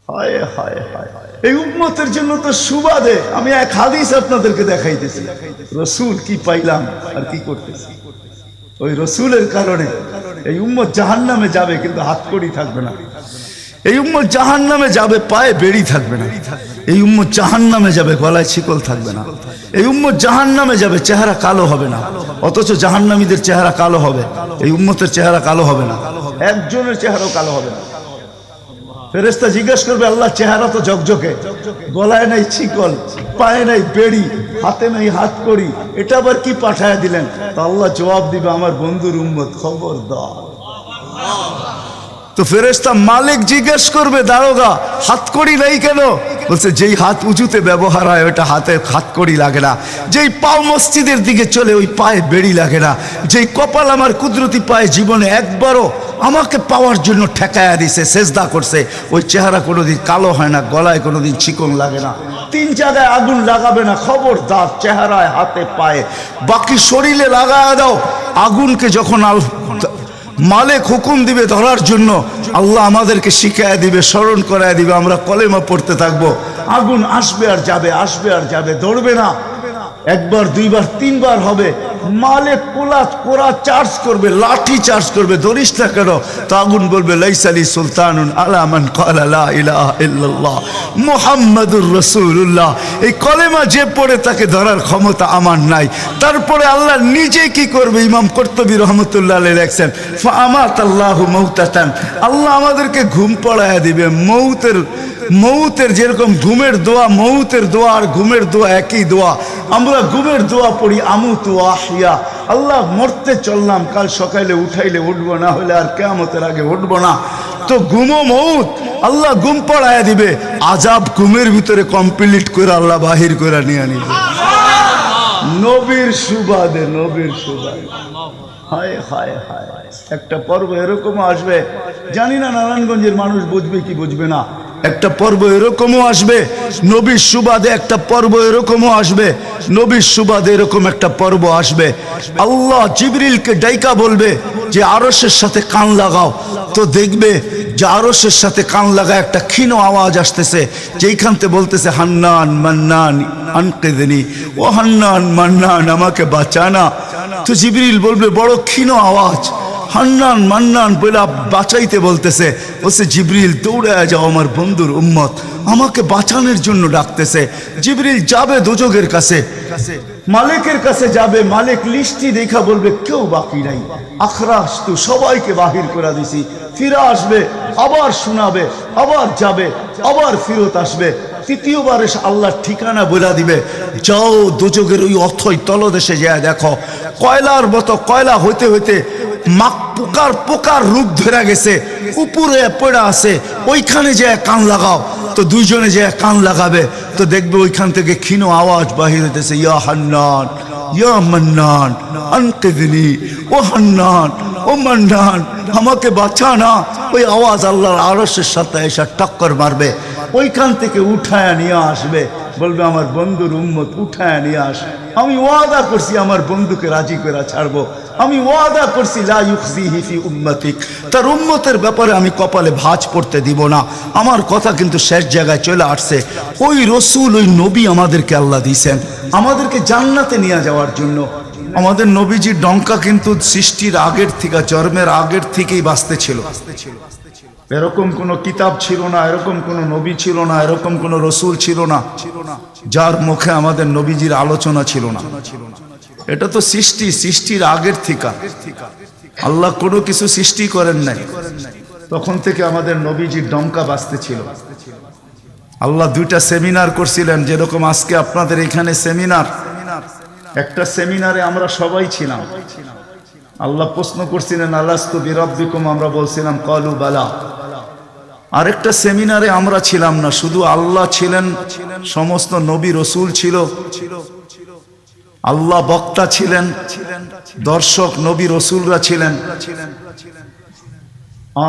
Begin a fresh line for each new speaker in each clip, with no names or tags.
হায় হায় হায়, এই উম্মতের জন্য তো সুবাদে আমি এক হাদিস আপনাদেরকে দেখাইতেছি, রসুল কি পাইলাম আর কি করতেছি। ওই রসুলের কারণে এই উম্মত জাহান্নামে যাবে, কিন্তু হাতকড়ি থাকবে না। এই উম্মত জাহান্নামে যাবে, পায়ে বেড়ি থাকবে না। এই উম্মত জাহান্নামে যাবে, গলায় শিকল থাকবে না। এই উম্মত জাহান্নামে যাবে, চেহারা কালো হবে না। অথচ জাহান্নামীদের চেহারা কালো হবে, এই উম্মতের চেহারা কালো হবে না। একজনের চেহারাও কালো হবে না। ফেরেশতা জিজ্ঞেস করবে, আল্লাহ চেহারা তো ঝকঝকে, গলায় নাই শিকল, পায়ে নাই বেড়ি, হাতে নাই হাতকড়ি, এটা আবার কি পাঠায়া দিলেন? তো আল্লাহ জবাব দিবে, আমার বন্ধুর উম্মত, খবরদার। তো ফেরেশতা মালিক জিজ্ঞেস করবে, দারোগা হাতকড়ি নাই কেন? বলছে, যেই হাত উঁচুতে ব্যবহার হয় ওটা হাতে হাতকড়ি লাগে না। যেই পাও মসজিদের দিকে চলে ওই পায়ে বেড়ি লাগে না। যেই কপাল আমার কুদরতি পায়ে জীবনে একবারও আমাকে পাওয়ার জন্য ঠেকায়া দিছে, সেজদা করছে, ওই চেহারা কোনোদিন কালো হয় না, গলায় কোনোদিন চিকন লাগে না, 3 জায়গায় আগুন লাগাবে না। খবরদার, চেহারায়, হাতে, পায়ে, বাকি শরীরে লাগায়া দাও। আগুনকে যখন মালিক হুকুম দিবে ধরার জন্য, আল্লাহ আমাদেরকে শিখায়া দিবে, স্মরণ করায় দিবে, আমরা কলেমা পড়তে থাকবো। আগুন আসবে আর যাবে, আসবে আর যাবে, ধরবে না। একবার, দুইবার, 3 বার হবে। মালিক কোরা চার্জ করবে, লাঠি চার্জ করবে, ধরিস না কেন? তো আগুন বলবে, লাইসালি সুলতানুন আলা মান ক্বালা লা ইলাহা ইল্লাল্লাহ মুহাম্মাদুর রাসূলুল্লাহ। এই কলেমা যে পড়ে তাকে ধরার ক্ষমতা আমার নাই। তারপরে আল্লাহ নিজে কি করবে? ইমাম কুরতুবী রাহমাতুল্লাহ আলাইহি লেখছেন, ফাআমাতাল্লাহু মাউতাতান, আল্লাহ আমাদেরকে ঘুম পড়ায়া দিবে। মৌতের যেরকম ঘুমের দোয়া, মৌতের দোয়া আর ঘুমের দোয়া একই দোয়া। আমরা ঘুমের দোয়া পড়ি, আমুতু আহিয়া, আল্লাহ মরতে চললাম, কাল সকালে উঠাইলে উঠবো, না হলে আর কিয়ামতের আগে উঠবো না। তো ঘুমো মৌত, আল্লাহ ঘুম পড়ায়া দিবে। আজাব ঘুমের ভিতরে কমপ্লিট করে আল্লাহ বাহির করে নিয়ে নিবে, নবীর সুবাদে, নবীর সুবাদে। হায় হায় হায়, একটা পর্ব এরকমও আসবে, জানি না নারায়ণগঞ্জের মানুষ বুঝবে কি বুঝবে না। একটা পর্ব এরকমও আসবে নবীর সুবাদে, একটা পর্ব এরকমও আসবে নবীর সুবাদে, এরকম একটা পর্ব আসবে। আল্লাহ জিবরিলকে ডাইকা বলবে যে আরশের সাথে কান লাগাও। তো দেখবে যে আরশের সাথে কান লাগায় একটা ক্ষীণ আওয়াজ আসতেছে, যেইখানতে বলতেছে, হান্নান মান্নান আনকিদনি, ও হান্নান মান্নান আমাকে বাঁচানা। তো জিবরিল বলবে, বড় ক্ষীণ আওয়াজ, হান্নান মান্নান বলে বাঁচাইতে বলতেছে। বলছে, জিবরিল দৌড়ায় যাও, আমার বন্ধুর উম্মত আমাকে বাঁচানোর জন্য ডাকতেছে। জিবরিল যাবে দোজখের কাছে, মালিকের কাছে যাবে। মালিক লিস্টি দেখা বলবে, কেউ বাকি নাই, আখরাস তু, সবাইকে বাহির করে দিছি। ফিরে আসবে, আবার শোনাবে, আবার যাবে, আবার ফিরত আসবে। তৃতীয়বার এসে আল্লাহর ঠিকানা বলে দিবে, যাও দোজখের ওই অথই তলদেশে যায় দেখো, কয়লার মতো কয়লা হইতে হইতে পোকার রূপ ধরে গেছে, উপরে পড়ে আছে, ওইখানে যে কান লাগাও। তো দুইজনে যে কান লাগাবে, তো দেখবে ওইখান থেকে ক্ষীণ আওয়াজ বাহির হইতেছে, ইয়া হান্নান ইয়া মান্নান আনকিদনি, ও হান্নান ও মান্নান আমাকে বাঁচা না। ওই আওয়াজ আল্লাহর আরশের সাথে এসে টক্কর মারবে, ওইখান থেকে উঠায় নিয়ে আসবে, বলবে, আমার বন্ধুর উম্মত উঠায় নিয়ে আস। আমি ওয়াদা করছি আমার বন্ধুকে রাজি করে ছাড়বো, আমি ওয়াদা করছি লা ইউখজিহি ফি উম্মতিক, তার উম্মতের ব্যাপারে আমি কপালে ভাঁজ পড়তে দিব না। আমার কথা কিন্তু শেষ জায়গায় চলে আসছে। ওই রসুল, ওই নবী আমাদেরকে আল্লাহ দিয়েছেন আমাদেরকে জান্নাতে নিয়ে যাওয়ার জন্য। আমাদের নবীজির ডঙ্কা কিন্তু সৃষ্টির আগের থেকে, জন্মের আগের থেকেই বাজতে ছিল। এরকম কোন কিতাব ছিল না, এরকম কোন নবী ছিল না, এরকম কোন রসুল ছিল না যার মুখে আমাদের নবীজির আলোচনা ছিল না। এটা তো সৃষ্টির আগের থেকে। আল্লাহ কোনো কিছু সৃষ্টি করেন নাই, তখন থেকে আমাদের নবীজির ডঙ্কা বাজতে ছিল। আল্লাহ 2টা সেমিনার করছিলেন, যেরকম আজকে আপনাদের এখানে সেমিনার। একটা সেমিনারে আমরা সবাই ছিলাম। আল্লাহ প্রশ্ন করছিলেন, আলাস্তু বিরাব্বিকুম, আমরা বলছিলাম ক্বালু বালা। আরেকটা সেমিনারে আমরা ছিলাম না, শুধু আল্লাহ ছিলেন, সমস্ত নবী রসুল ছিল, আল্লাহ বক্তা ছিলেন, দর্শক নবী রসুলরা ছিলেন,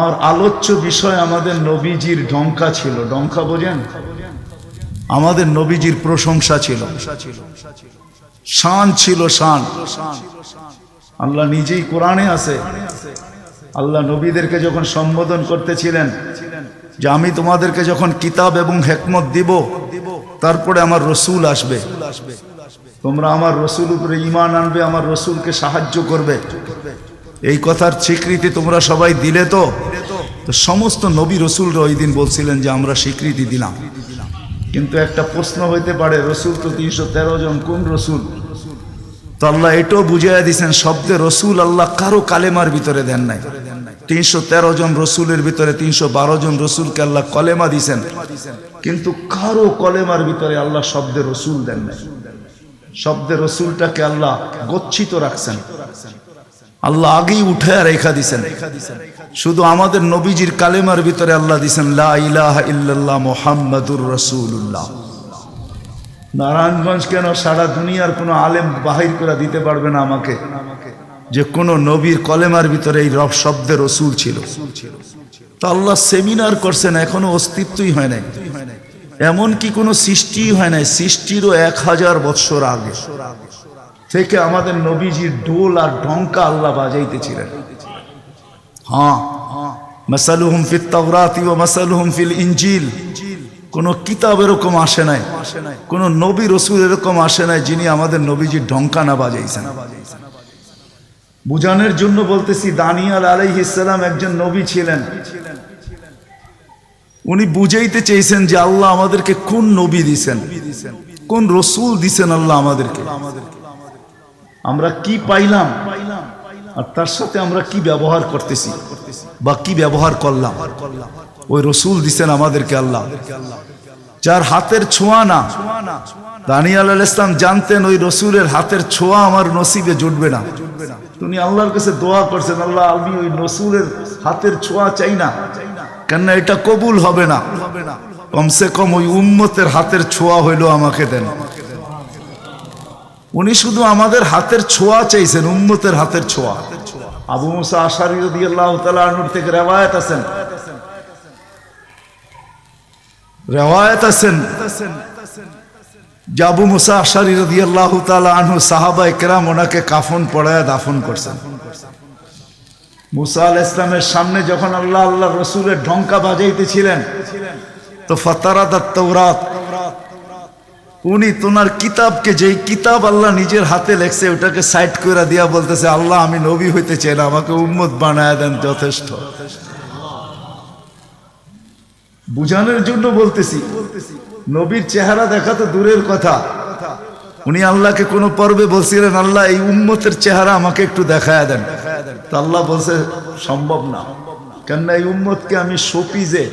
আর আলোচ্য বিষয় আমাদের নবীজির ডঙ্কা ছিল। ডঙ্কা বোঝেন? আমাদের নবীজির প্রশংসা ছিল, শান ছিল, শান। আল্লাহ নিজেই কোরআনে আছে, আল্লাহ নবীদেরকে যখন সম্বোধন করতেছিলেন, যে আমি তোমাদেরকে যখন কিতাব এবং হিকমত দিব তারপরে আমার রসুল আসবে, তোমরা আমার রসুল উপরে ঈমান আনবে, আমার রসুলকে সাহায্য করবে। এই কথার স্বীকৃতি তোমরা সবাই দিলে তো? তো সমস্ত নবী রসুলরা ওই দিন বলছিলেন যে আমরা স্বীকৃতি দিলাম। কিন্তু একটা প্রশ্ন হইতে পারে, রসুল তো 313 জন, কোন রসুল? তো আল্লাহ এটাও বুঝাইয়া দিয়েছেন, শব্দে রসুল আল্লাহ কারো কালেমার ভিতরে দেন নাই। 313 জন রসুলের ভিতরে 312 জন রসুলকে আল্লাহ কলেমা দিয়েছেন, কিন্তু কারো কলেমার ভিতরে আল্লাহ শব্দে রসুল দেন নাই। শব্দে রসুলটাকে আল্লাহ গচ্ছিত রাখছেন, আল্লাহ আগেই উঠে রেখা দিছেন। শুধু আমাদের নবীজির কালেমার ভিতরে আল্লাহ দিছেন লা ইলাহা ইল্লাল্লাহ মুহাম্মাদুর রাসূলুল্লাহ। নারায়ণগঞ্জ কেন, সারা দুনিয়ার কোনো আলেম বাহির করে দিতে পারবে না আমাকে যে কোন নবীর কলেমার ভিতরে এই রব শব্দে রসুল ছিল। তো আল্লাহ সেমিনার করছেন, এখনো অস্তিত্বই হয় নাই, এমন কি কোনো সৃষ্টি হয় নাই। সৃষ্টিরও 1000 বৎসর আগে থেকে আমাদের নবীজির ঢোল আর ঢঙ্কা আল্লাহ বাজাইতেছিলেন। হ্যাঁ, মাসালুহুম ফিত তাওরাতি ওয়া মাসালুহুম ফিল ইনজিল। কোন কিতাব এরকম আসে নাই, কোন নবী রসুল এরকম আসে নাই যিনি আমাদের নবীজির ঢঙ্কা না বাজাইছেন। বুঝানোর জন্য বলতেছি, দানিয়াল আলাইহিস সালাম একজন নবী ছিলেন। উনি বুঝাইতে চেয়েছেন যে আল্লাহ আমাদেরকে কোন নবী দিছেন, কোন রসুল দিছেন আল্লাহ আমাদেরকে, আমরা কি পাইলাম আর তার সাথে আমরা কি ব্যবহার করতেছি বা কি ব্যবহার করলাম। ওই রসুল দিছেন আমাদেরকে আল্লাহ, যার হাতের ছোঁয়া না। দানিয়াল আলাইহিস সালাম জানতেন ওই রসুলের হাতের ছোঁয়া আমার নসিবে জুটবে না। তিনি আল্লাহর কাছে দোয়া করছেন, আল্লাহ আমি ওই রসুলের হাতের ছোঁয়া চাই না, কেননা এটা কবুল হবে না, কমসে কম ওই উম্মতের হাতের ছোঁয়া হইলো আমাকে দেন। উনি শুধু আমাদের হাতের ছোঁয়া চাইছেন, উম্মতের হাতের ছোঁয়া। আবু মুসা আশআরী রাদিয়াল্লাহু তাআলা আনহু থেকে রিওয়ায়াত আছেন যে আবু মুসা আশআরী রাদিয়াল্লাহু তাআলা আনহু সাহাবায়ে কেরাম ওনাকে কাফন পরায়া দাফন করছেন। মুসা আলাইহিস সালামের সামনে যখন আল্লাহ রসুলের ঢঙ্কা বাজাইতেছিলেন, তো ফাতারাদাত তাওরাত, উনি তোনার কিতাবকে, যেই কিতাব আল্লাহ নিজের হাতে লেখছে ওটাকে সাইড করে দিয়া বলতেছে, আল্লাহ আমি নবী হইতে চাই না, আমাকে উম্মত বানায় দেন, যথেষ্ট। বুঝানোর জন্য বলতেছি, নবীর চেহারা দেখা তো দূরের কথা, উনি আল্লাহকে কোন পর্বে বলছিলেন, আল্লাহ এই উম্মতের চেহারা আমাকে একটু দেখায় দেন। তো আল্লাহ বলছে সম্ভব না, কেননা এই উম্মতকে আমি শোপিজে,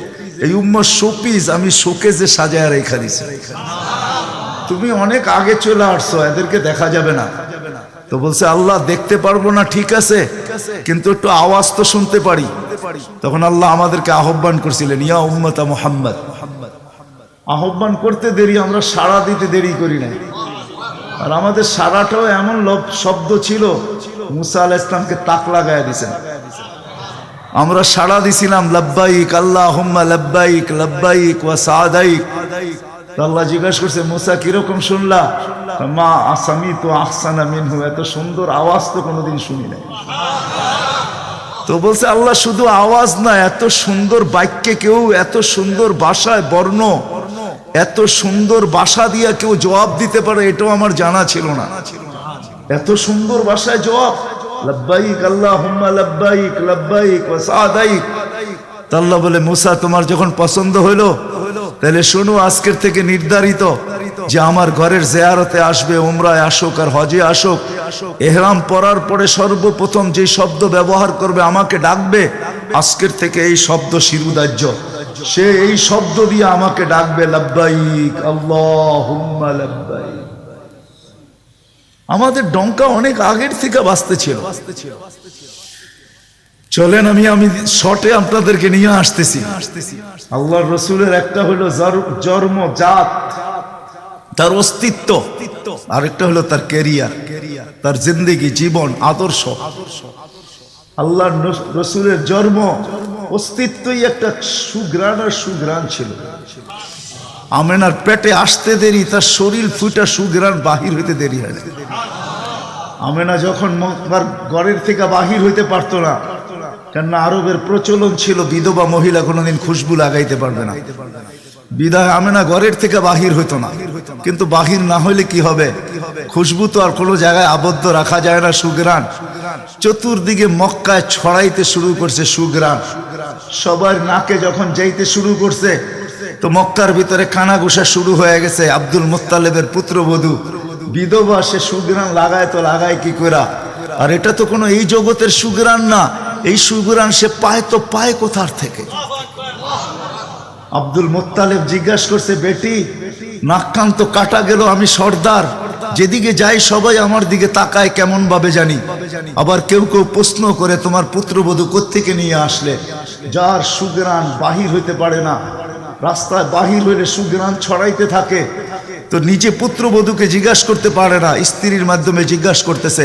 এই উম্মত শোপিজ আমি শোকেজে সাজায় রেখা দিছি। তুমি অনেক আগে চলে আসছো, এদেরকে দেখা যাবে না। তো বলছে আল্লাহ দেখতে পারবো না, ঠিক আছে, কিন্তু একটু আওয়াজ তো শুনতে পারি। তখন আল্লাহ আমাদেরকে আহ্বান করছিলেন, ইয়া উম্মতা মুহাম্মদ। আহ্বান করতে দেরি, আমরা সাড়া দিতে দেরি করি নাই। আর আমাদের সাড়াটাও এমন শব্দ ছিল, মুসা আলাইহিস সালামকে তাক লাগায় দিয়েছেন। আমরা সাড়া দিছিলাম লাব্বাইক আল্লাহুম্মা লাব্বাইক লাব্বাইক ওয়া সাদাইক। আল্লাহ জিজ্ঞাসা করছে, মুসা কিরকম শুনলা? মা আসামিতু আহসানা মিনহু, এত সুন্দর আওয়াজ তো কোনোদিন শুনি নাই। তো বলছে আল্লাহ শুধু আওয়াজ না, এত সুন্দর বাক্যে কেউ, এত সুন্দর ভাষায় বর্ণ, এত সুন্দর ভাষা দিয়া কেউ জবাব দিতে পারে, এটাও আমার জানা ছিল না। এত সুন্দর ভাষায় জবাব, লাব্বাইক আল্লাহুম্মা লাব্বাইক লাব্বাইক ওয়া সাদাইক। আল্লাহ বলে, মুসা তোমার যখন পছন্দ হইলো, তাহলে শোনো, আজকের থেকে নির্ধারিত যে আমার ঘরের জিয়ারতে আসবে, উমরায় আসুক আর হজে আসুক, ইহরাম পরার পরে সর্বপ্রথম যে শব্দ ব্যবহার করবে, আমাকে ডাকবে, আজকের থেকে এই শব্দ শিরুদার্য, সে এই শব্দ দিয়ে আমাকে ডাকবে, লাব্বাইক আল্লাহুম্মা লাব্বাইক। আমাদের ডঙ্কা অনেক আগের থেকে বাজতে ছিল। চলেন আমি শর্টে আপনাদেরকে নিয়ে আসতেছি। আল্লাহর রসুলের একটা হলো জন্ম, জাত, তার অস্তিত্ব, আরেকটা হলো তার ক্যারিয়ার, তার জিন্দেগি, জীবন, আদর্শ। আল্লাহর রসুলের জন্ম, অস্তিত্বই একটা সুঘ্রাণ আর সুঘ্রাণ ছিল। আমেনার পেটে আসতে দেরি, তার শরীর ফুটা সুঘ্রাণ বাহির হইতে দেরি হয় না। আমেনা যখন ঘরের থেকে বাহির হইতে পারতো না, কেননা আরবের প্রচলন ছিল বিধবা মহিলা কোনোদিন খুশবু লাগাইতে পারবে না। বিদায় আমেনা ঘরের থেকে বাহির হইতো না, কিন্তু বাহির না হইলে কি হবে, খুশবু তো আর কোনো জায়গায় আবদ্ধ রাখা যায় না। সুগ্রাণ চতুর্দিকে মক্কায় ছড়াইতে শুরু করছে সুগ্রাণ। সবার নাকে যখন যাইতে শুরু করছে তো মক্কার ভিতরে কানাঘুষা শুরু হয়ে গেছে। আব্দুল মুত্তালিবের পুত্রবধূ বিধবা, সে সুগ্রাণ লাগায় তো লাগায় কি করা। আর এটা তো কোনো এই জগতের সুগ্রাণ না, এই সুগ্রাণ সে পায় তো পায় কোথার থেকে। আব্দুল মুত্তালিব জিজ্ঞাসা করছে, বেটি নাক কান তো কাটা গেল, আমি সর্দার, যেদিকে যাই সবাই আমার দিকে তাকায় কেমন ভাবে জানি। আবার কেউ কেউ প্রশ্ন করে, তোমার পুত্রবধূ কোত্থেকে নিয়ে আসলে? যার সুগ্রাণ বাহির হইতে পারে না, রাস্তায় বাহির হইলে সুগ্রাণ ছড়াইতে থাকে, তো নিজে পুত্রবধূকে জিজ্ঞাসা করতে পারে না, স্ত্রীর মাধ্যমে জিজ্ঞাসা করতেছে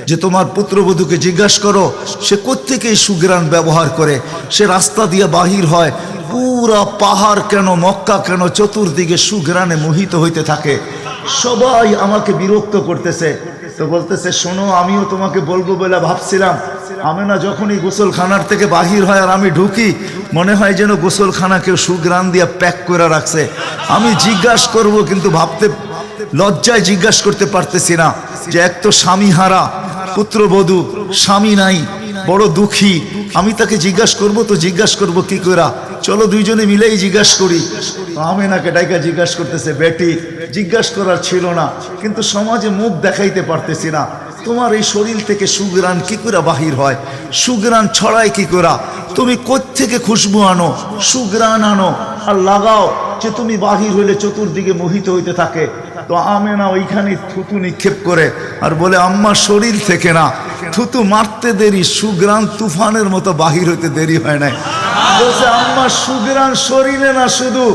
যে তোমার পুত্রবধূকে জিজ্ঞাসা করো সে কোত্থেকে এই সুগ্রাণ ব্যবহার করে। সে রাস্তা দিয়ে বাহির হয়, পুরা পাহাড় কেন, মক্কা কেন, চতুর্দিকে সুগ্রাণে মোহিত হইতে থাকে। সবাই আমাকে বিরক্ত করতেছে। তো বলতেছে, শোনো, আমিও তোমাকে বলবো বলে ভাবছিলাম। আমেনা যখনই গোসলখানার থেকে বাহির হয় আর আমি ঢুকি, মনে হয় যেন গোসলখানা কেউ সুগ্রাণ দিয়ে প্যাক করে রাখছে। আমি জিজ্ঞাসা করব, কিন্তু ভাবতে লজ্জায় জিজ্ঞাসা করতে পারতেছি না, যে এক তো স্বামী হারা পুত্রবধূ, স্বামী নাই, বড় দুঃখী, আমি তাকে জিজ্ঞাসা করব তো জিজ্ঞাসা করব কি করা? চলো দুইজনে মিলেই জিজ্ঞাসা করি। আমেনাকে ডাইকা জিজ্ঞাসা করতেছে, বেটি জিজ্ঞাসা করার ছিল না, কিন্তু সমাজে মুখ দেখাইতে পারতেছি না, তোমার এই শরীর থেকে সুগ্রাণ কি করে বাহির হয়, সুগ্রাণ ছড়ায় কি করা? তুমি কোত্থেকে খুশবু আনো, সুগ্রাণ আনো আর লাগাও, যে তুমি বাহির হইলে চতুর্দিকে মোহিত হইতে থাকে। তো আমেনা ওইখানে থুতু নিক্ষেপ করে আর বলে, আম্মা শরীর থেকে না, থুতু মারতে দেরি, সুগ্রাণ তুফানের মতো বাহির হইতে দেরি হয় নাই। বলছে, আম্মা সুগ্রাণ শরীরে না, শুধু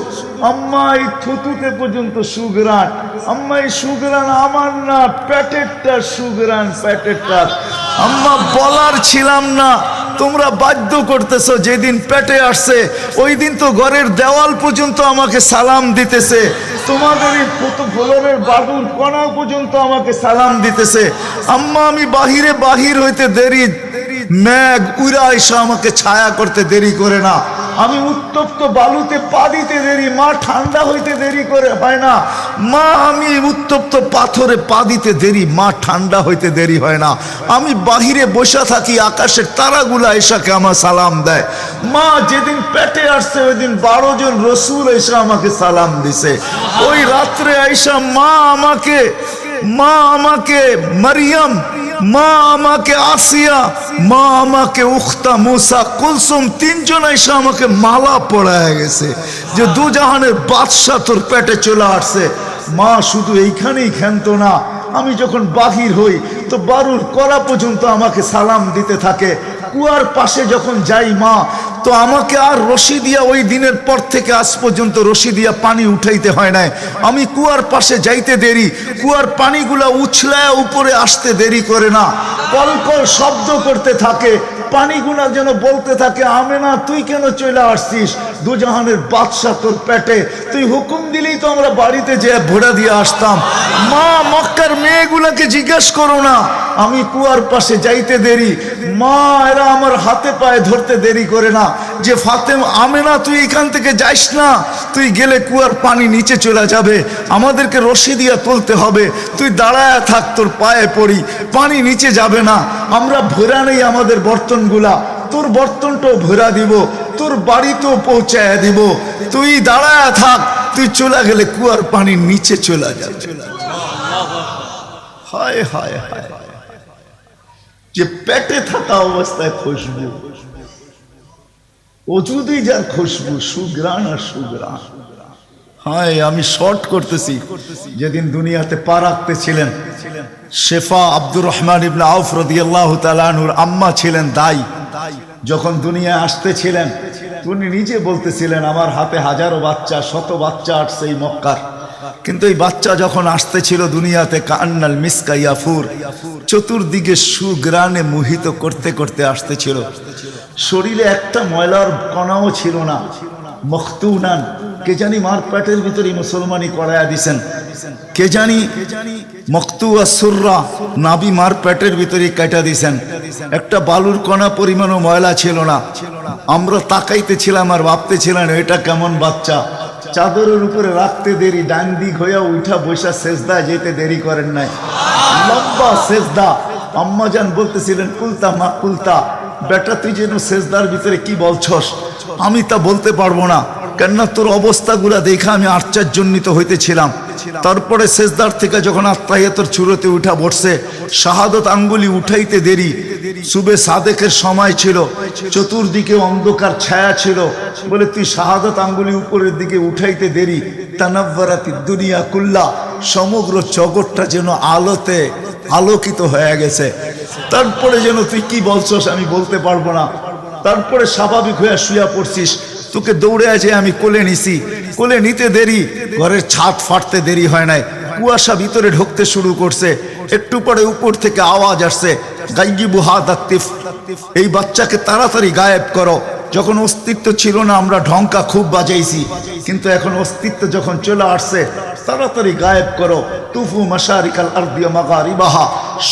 আম্মা এই থুতুতে পর্যন্ত সুগ্রাণ। আম্মা এই সুগ্রাণ আমার না, পেটেরটা সুগ্রাণ, পেটেরটা। আম্মা বলার ছিলাম না, তোমরা বাধ্য করতেছো। যেদিন পেটে আসছে ওই দিন তো ঘরের দেওয়াল পর্যন্ত আমাকে সালাম দিতেছে, তোমাদের এই ফ্লোরের বাদুর কণা পর্যন্ত আমাকে সালাম দিতেছে। আম্মা আমি বাহির হইতে দেরি, মেঘ উড়া এসে আমাকে ছায়া করতে দেরি করে না। আমি উত্তপ্ত বালুতে পা দিতে দেরি, মা ঠান্ডা হইতে দেরি করে হয় না। মা আমি উত্তপ্ত পাথরে পা দিতে দেরি, মা ঠান্ডা হইতে দেরি হয় না। আমি বাহিরে বসে থাকি, আকাশের তারাগুলা এসাকে আমার সালাম দেয়। মা যেদিন পেটে আসছে ওই দিন 12 জন রসুল এসে আমাকে সালাম দিছে। ওই রাত্রে আইসা মা আমাকে মারিয়াম, মা আমাকে আসিয়া, মা আমাকে উখতা মুসা কুলসুম, 3 জন এসে আমাকে মালা পড়ায় গেছে যে দুজাহানের বাদশা তোর পেটে চলে আসছে। মা শুধু এইখানেই ক্ষান্ত না, আমি যখন বাহির হই তো বারুর করা পর্যন্ত আমাকে সালাম দিতে থাকে। কুয়ার পাশে যখন যাই মা, তো আমাকে আর রশি দিয়া, ওই দিনের পর থেকে আজ পর্যন্ত রশি দিয়া পানি উঠাইতে হয় নাই। আমি কুয়ার পাশে যাইতে দেরি, কুয়ার পানিগুলা উছলায় উপরে আসতে দেরি করে না, কলকল শব্দ করতে থাকে, পানিগুলা যেন বলতে থাকে, আমেনা তুই কেন চলে আসছিস, দুজাহানের বাদশা তোর পেটে, তুই হুকুম দিলেই তো আমরা বাড়িতে যেয়ে ভোড়া দিয়ে আসতাম। মা মক্কার মেয়েগুলাকে জিজ্ঞেস করো না, আমি কুয়ার পাশে যাইতে দেরি, মা এরা আমার হাতে পায়ে ধরতে দেরি করে না, যে ফাতেমা, আমেনা তুই এখান থেকে যাইস না, তুই গেলে কুয়ার পানি নিচে চলে যাবে, আমাদেরকে রশি দিয়া তুলতে হবে, তুই দাঁড়ায় থাক, তোর পায়ে পড়ি, পানি নিচে যাবে না, আমরা ভরা নেই আমাদের বর্তনগুলা, তোর বর্তনটাও ভরা দিব, তোর বাড়িতেও পৌঁছায় দিব, তুই দাঁড়ায় থাক, তুই চলে গেলে কুয়ার পানি নিচে চলে যাবে। হায় হায় হায়, যে পেটে থাকা অবস্থায় খুশবু, ওজুদি যার খুশবু, সুগ্রাণ আর সুগ্রাণ। হায়, আমি শর্ট করতেছি। যেদিন দুনিয়াতে পা রাখতেছিলেন, শেফা আব্দুর রহমান ইবনে আউফ রাদিয়াল্লাহু তাআলা আনহুর আম্মা ছিলেন দাই। যখন দুনিয়া আসতেছিলেন, উনি নিজে বলতেছিলেন, আমার হাতে হাজারো বাচ্চা, শত বাচ্চা আসছে এই মক্কার, কিন্তু এই বাচ্চা যখন আসতেছিল দুনিয়াতে, কান্নাল মিসকা ইয়াফুর, চতুর্দিকে সুগ্রাণে মোহিত করতে করতে আসতেছিল। শরীরে একটা ময়লার কণাও ছিল না। মখতুনান, কে জানি মার পেটের ভিতরে মুসলমানি করায়া দিছেন, কে জানি মকতুয়া সুররা নাবি মার পেটের ভিতরে কাটা দিছেন। একটা বালুর কণা পরিমাণও ময়লা ছিল না। আমরা তাকাইতেছিলাম আর ভাবতেছিলাম এটা কেমন বাচ্চা। চাদরের উপরে রাখতে দেরি, ডান দিক হইয়া উঠা বৈশা সেজদা যেতে দেরি করেন নাই, লম্বা সেজদা। আম্মাজান বলতেছিলেন কুলতা মা কুলতা, বেটা তুই যেন সেজদার ভিতরে কি বলছস, আমি তা বলতে পারবো না, কেননা তোর অবস্থাগুলা দেখে আমি আশ্চর্যান্বিত হইতেছিলাম। তারপরে সেজদার থেকে যখন আত্মাহিয়াতের চূড়াতে উঠা বসছে, শাহাদত আঙ্গুলি উঠাইতে দেরি, সুবে সাদেকের সময় ছিল, চতুর্দিকে অন্ধকার ছায়া ছিল, বলে তুই শাহাদত আঙ্গুলি উপরের দিকে উঠাইতে দেরি। তানাব্বারাতি দুনিয়া কুল্লা, সমগ্র জগৎটা যেন আলোতে আলোকিত হয়ে গেছে। তারপরে যেন তুই কি বলছস আমি বলতে পারবো না। তারপরে স্বাভাবিক হয়ে শুয়া পড়ছিস, তোকে দৌড়ে আছে আমি কোলে নিছি, কোলে নিতে দেরি, ঘরের ছাদ ফাটতে দেরি হয় নাই, কুয়াশা ভিতরে ঢুকতে শুরু করছে। একটু পরে উপর থেকে আওয়াজ আসছে, গাইয়িবু হাদা তিফ, এই বাচ্চাকে তাড়াতাড়ি গায়েব করো। যখন অস্তিত্ব ছিল না আমরা ঢঙ্কা খুব বাজাইছি, কিন্তু এখন অস্তিত্ব যখন চলে আসছে, তাড়াতাড়ি গায়েব করো। তুফু মাশারিকাল আরদি ওয়া মাগারিবাহা,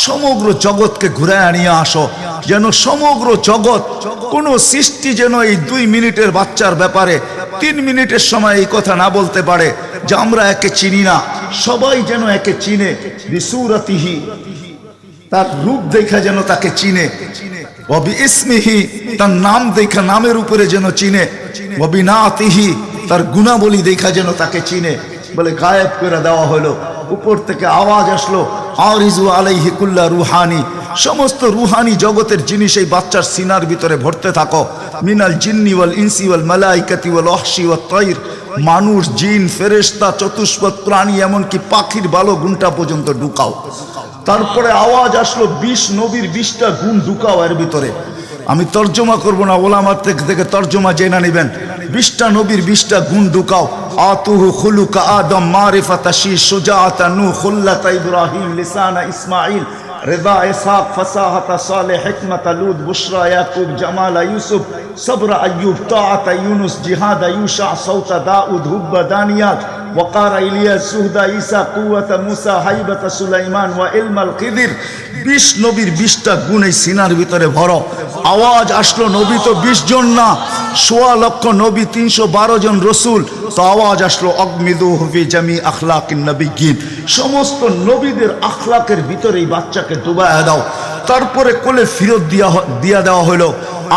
সমগ্র জগৎকে ঘুরায় নিয়ে আসো, যেন সমগ্র জগৎ, কোন সৃষ্টি যেন এই 2 মিনিটের বাচ্চার ব্যাপারে 3 মিনিটের সময় এই কথা না বলতে পারে যে আমরা একে চিনি না। সবাই যেন একে চিনে, বিসুরাতিহি, তার রূপ দেখা যেন তাকে চিনে, ওয়াবি ইসমিহি, তার নাম দেখা নামের উপরে যেন চিনে, ওয়াবি নাতিহি, তার গুণাবলী দেখা যেন তাকে চিনে। বলে গায়েব করে দেওয়া হলো। উপর থেকে আওয়াজ আসলো, আরিজু আলাইহি কুল্লা রুহানি, সমস্ত রুহানি জগতের জিনিস এই বাচ্চার সিনার ভিতরে ভরতে থাকো। মিনাল জিন্নি ওয়াল ইনসি ওয়াল মালাইকাতি ওয়াল ওয়াহশি ওয়াত তাইর, মানুষ, জিন, ফেরেশতা, চতুষ্পদ প্রাণী, এমনকি পাখির বালো গুণটা পর্যন্ত ঢুকাও। তারপরে আওয়াজ আসলো 20 নবীর 20টা গুণ ঢুকাও এর ভিতরে। আমি তর্জমা করব না, ওলামার থেকে তর্জমা জেনে নেবেন। 20টা নবীর 20টা গুণ ঢুকাও। আতুহু খুলুকা আদম, মারিফাতা শীশ, সুজাআতা নূহ, খুল্লাতা ইব্রাহিম, লিসানা ইসমাঈল, রিদা ইসহাক, ফাসাহাতা সালেহ, হিকমাতা লূত, বুশরা ইয়াকুব, জামালা ইউসুফ, সবরা আইয়ুব, তাআতা ইউনুস, জিহাদা ইউশা, সাউতা দাউদ, হুব্বা দানিয়াত, ওয়াকারা ইলিয়াস, সুহদা ঈসা, কুওয়াতা মুসা, হাইবাতা সুলাইমান, ওয়া ইলমাল খিদির। 20 নবীর 20টা গুণ এই সিনার ভিতরে ভরো। আওয়াজ আসলো, নবী তো 20 জন না, 1.25 লক্ষ নবী, 312 জন রসুল। তো আওয়াজ আসলো, অগমিদুহু ফি জামি আখলাকিন নবিয়্যিন, সমস্ত নবীদের আখলাকের ভিতরে এই বাচ্চাকে ডুবায়া দাও। তারপরে কোলে ফিরত দিয়া দেওয়া হলো।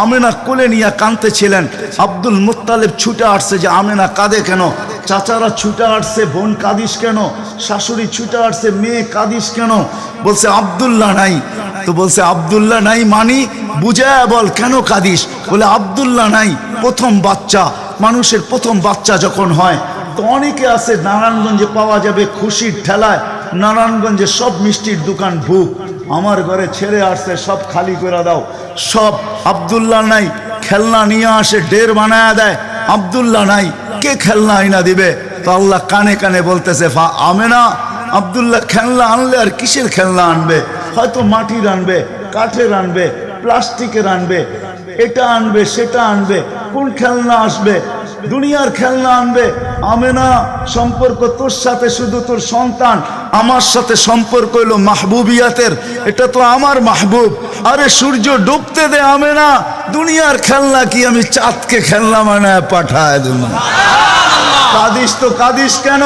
আমেনা কোলে নিয়ে কাঁদতেছিলেন। আব্দুল মুত্তালিব ছুটে আসছে যে আমেনা কাঁদে কেন? চাচারা ছুটে আসছে, বোন কাঁদিস কেন? শাশুড়ি ছুটে আসছে, মেয়ে কাঁদিস কেন? বলছে আব্দুল্লাহ নাই। তো বলছে আব্দুল্লাহ নাই মানি বুঝায় বল, কেন কাঁদিস? বলে আব্দুল্লাহ নাই, প্রথম বাচ্চা, মানুষের প্রথম বাচ্চা যখন হয়, তো অনেকে আছে নারায়ণগঞ্জে পাওয়া যাবে খুশির ঠেলায়, নারায়ণগঞ্জে সব মিষ্টির দোকান ভুক, আমার ঘরে ছেড়ে আসছে, সব খালি করে দাও। সব আব্দুল্লাহ নাই, খেলনা নিয়ে আসে, ডের বানায় দেয়, আব্দুল্লাহ নাই, কে খেলনা আইনা দিবে? তো আল্লাহ কানে কানে বলতেছে, আমেনা, আব্দুল্লাহ খেলনা আনলে আর কিসের খেলনা আনবে? হয়তো মাটির আনবে, কাঠের আনবে, প্লাস্টিকের আনবে, এটা আনবে, সেটা আনবে, কোন খেলনা আসবে? দুনিয়ার খেলনা আনবে। আমেনা, সম্পর্ক তোর সাথে শুধু তোর সন্তান, আমার সাথে সম্পর্ক হইল মাহবুবিয়াতের, এটা তো আমার মাহবুব। আরে সূর্য ডুবতে দে আমেনা, দুনিয়ার খেলনা কি আমি চাঁদকে খেলনা বানায় পাঠায় দেব? কাঁদিস তো কাঁদিস কেন?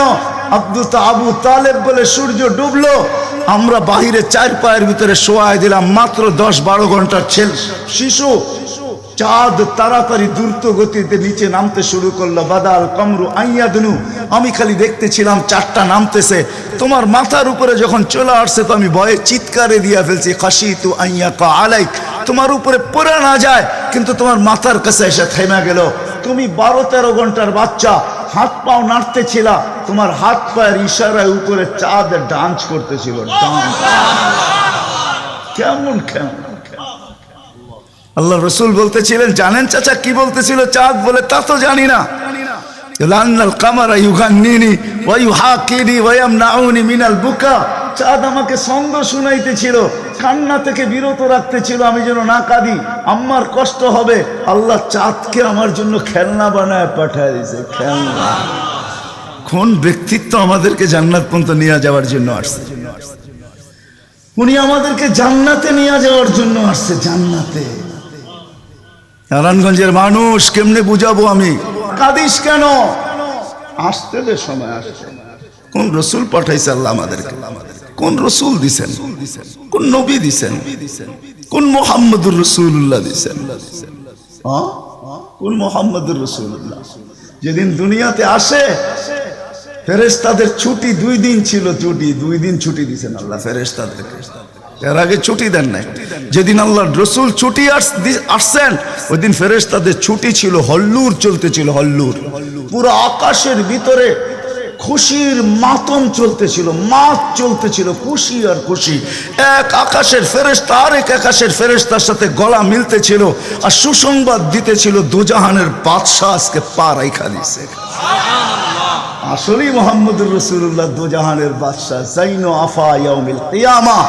আবু তালেব বলে সূর্য ডুবলো, আমরা বাহিরে 4 পায়ের ভিতরে শোয়াই দিলাম, মাত্র 10-12 ঘন্টার শিশু। চাঁদ তাড়াতাড়ি দ্রুত গতিতে নিচে নামতে শুরু করলো। বাদাল কমরু আইয়াদনু, আমি খালি দেখতেছিলাম চাঁদটা নামতেছে। তোমার মাথার উপরে যখন চলে আসছে তো আমি ভয়ে চিৎকারে দিয়া ফেলছি, খাশিতু আইয়াকা আলাইক, তোমার উপরে পড়ে না যায়, কিন্তু তোমার মাথার কাছে এসে থেমে গেল। তুমি 12-13 ঘন্টার বাচ্চা, হাত পাও নাড়তেছিলা, তোমার হাত পায়ের ইশারায় উপরে চাঁদ ডান্স করতেছিল। কেমন কেমন আল্লাহ রসুল বলতেছিলেন, জানেন চাচা কি বলতেছিল চাঁদ? বলে তা তো জানি না। লান্নাল কামারা ইউগান্নিনি ওয়া ইউহাকিনি ওয়া ইয়ামনাউনি মিনাল বুকা, চাঁদ আমাকে ছন্দ শুনাইতেছিল, কান্না থেকে বিরত রাখতেছিল আমি যেন না কাঁদি, আম্মার কষ্ট হবে। আল্লাহ চাঁদকে আমার জন্য খেলনা বানায় পাঠায় দিয়েছে, খেলনা। কোন ব্যক্তিত্ব আমাদেরকে জান্নাত পর্যন্ত নিয়ে যাওয়ার জন্য আসছে? উনি আমাদেরকে জান্নাতে নিয়ে যাওয়ার জন্য আসছে, জান্নাতে। নারায়ণগঞ্জের মানুষ কেমনে বুঝাবো আমি? কাঁদিস কেন? আসতে দে, সময় আসছে। কোন রসুল পাঠাইছে আল্লাহ আমাদেরকে? কোন রসুল দিছেন? কোন নবী দিছেন? কোন মুহাম্মদুর রাসূলুল্লাহ দিছেন? কোন মুহাম্মদুর রাসূলুল্লাহ? যেদিন দুনিয়াতে আসে ফেরেশতাদের ছুটি 2 দিন ছিল, ছুটি 2 দিন ছুটি দিছেন আল্লাহ ফেরেশতাদেরকে। এর আগে ছুটি দেন নাই। যেদিন আল্লাহর রসুল ছুটি আসছেন ওই দিন ফেরেশতাদের ছুটি ছিল, হল্লুর চলতেছিল, হল্লুর। পুরো আকাশের ভিতরে খুশির মাতম চলতেছিল, মাত চলতেছিল, খুশি আর খুশি। এক আকাশের ফেরেশতা আরেক আকাশের ফেরেশতার সাথে গলা মিলতেছিল আর সুসংবাদ দিতেছিল দোজাহানের বাদশাহ আজকে পা রাইখা দিছে। আসলেই মুহাম্মদুর রাসূলুল্লাহ দোজাহানের বাদশাহ, জাইনো আফা ইয়াউমিল কিয়ামা,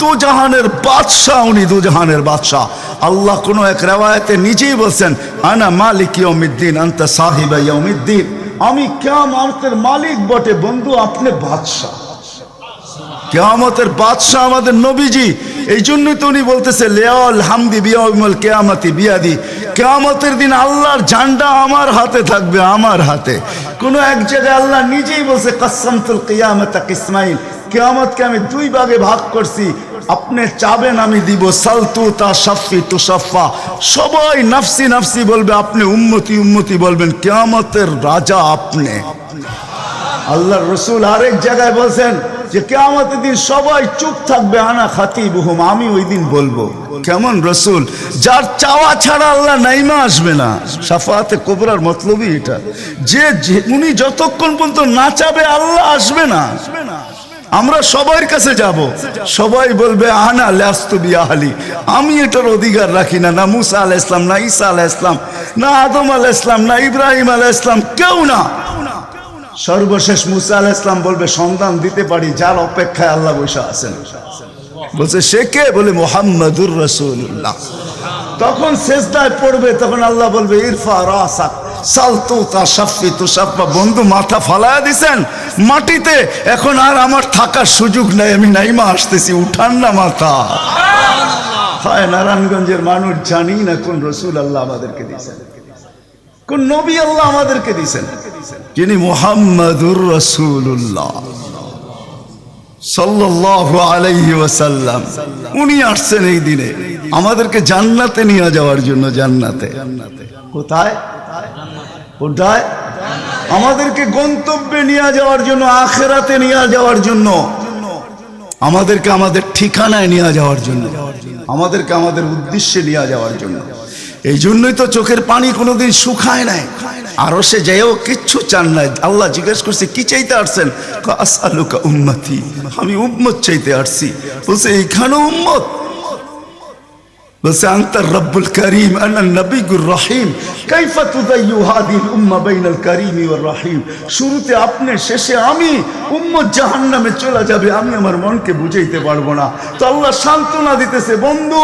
দোজাহানের বাদশাহ। উনি দোজাহানের বাদশাহ। আল্লাহ কোন এক riwayate নিজেই বলছেন, আনা মালিক ইয়াউমিদ্দিন আনতা সাহিবা ইয়াউমিদ্দিন, আমি কিয়ামতের মালিক বটে বন্ধু, আপনি বাদশাহ। কিয়ামতের বাদশাহ আমাদের নবীজি। এই জন্যই তো উনি বলতেছে লিয়াল হামদি বিয়াউমিল কিয়ামতি বিয়াদি, কিয়ামতের দিন আল্লাহর ঝান্ডা আমার হাতে থাকবে, আমার হাতে। কোন এক জায়গায় আল্লাহ নিজেই বলছে কাসসামতুল কিয়ামাতা কিসমাইন, কিয়ামতকে আমি 2 ভাগে ভাগ করছি, আপনি চাবেন আমি দিব। সালতু তা শাফি তুশাফা, সবাই নাফসি নাফসি বলবে, আপনি উম্মতি উম্মতি বলবেন, কিয়ামতের রাজা আপনি। আল্লাহর রাসূল আরেক জায়গায় বলছেন যে কিয়ামতের দিন সবাই চুপ থাকবে, আনা খাতিবুহুম, আমি ওই দিন বলবো। কেমন রসুল? যার চাওয়া ছাড়া আল্লাহ নাইমা আসবে না। শাফাআতে কুবরার মতলবই এটা, যে উনি যতক্ষণ পর্যন্ত না চাবে আল্লাহ আসবে না। আমরা সবার কাছে যাব, সবাই বলবে আনা লাস্তু বিআহলি, আমি এটার অধিকার রাখি না। না মুসা আলাইহিস সালাম, না ঈসা আলাইহিস সালাম, না আদম আলাইহিস সালাম, না ইব্রাহিম আলাইহিস সালাম, কেউ না। সর্বশেষ মুসা আলাইহিস সালাম বলবে সন্তান দিতে পারি, যার অপেক্ষায় আল্লাহ বসে আছেন। বলছে সে কে? বলে মুহাম্মাদুর রাসূলুল্লাহ। তখন সেজদায় পড়বে, তখন আল্লাহ বলবে ইরফা রাসাক সালতু তা শাফি তুশাফা, বন্ধু মাথা ফালায়া দিছেন মাটিতে, এখন আর আমার থাকার সুযোগ নাই, আমি নাইমা আসতেছি, উঠান না মাথা। হায় নারায়ণগঞ্জের মানুষ, জানি না কোন রসুল আল্লাহ আমাদেরকে দিয়েছেন, কোন নবী আল্লাহ আমাদেরকে দিয়েছেন, যিনি মুহাম্মাদুর রাসূলুল্লাহ সাল্লাল্লাহু আলাইহি ওয়াসাল্লাম। উনি আসছেন এই দিনে আমাদেরকে জান্নাতে নিয়ে যাওয়ার জন্য। জান্নাতে কোথায়? কোথায়? আমাদেরকে গন্তব্যে নিয়ে যাওয়ার জন্য, আখিরাতে নিয়ে যাওয়ার জন্য, আমাদেরকে আমাদের ঠিকানায় নিয়ে যাওয়ার জন্য, আমাদেরকে আমাদের উদ্দেশ্যে নিয়ে যাওয়ার জন্য। এই জন্যই তো চোখের পানি কোনোদিন শুকায় নাই। আরো সে যাইও কিচ্ছু চান নাই। আল্লাহ জিজ্ঞেস করছে কি চাইতে আসছেন? আসআলুকা উম্মতি, আমি উম্মত চাইতে আসছি। বলছে এইখানে উম্মত? বলছে আনতার রব্বুল করিম আনা নবিয়ুর রহিম, কাইফা তুদাইয়ু হাদিল উম্মাহ বাইনাল করিমি ওয়ার রহিম। শুরুতে আপনি, শেষে আমি, উম্মত জাহান্নামে চলে যাবে, আমি আমার মনকে বুঝাইতে পারবো না। তো আল্লাহ সান্ত্বনা দিতেছে, বন্ধু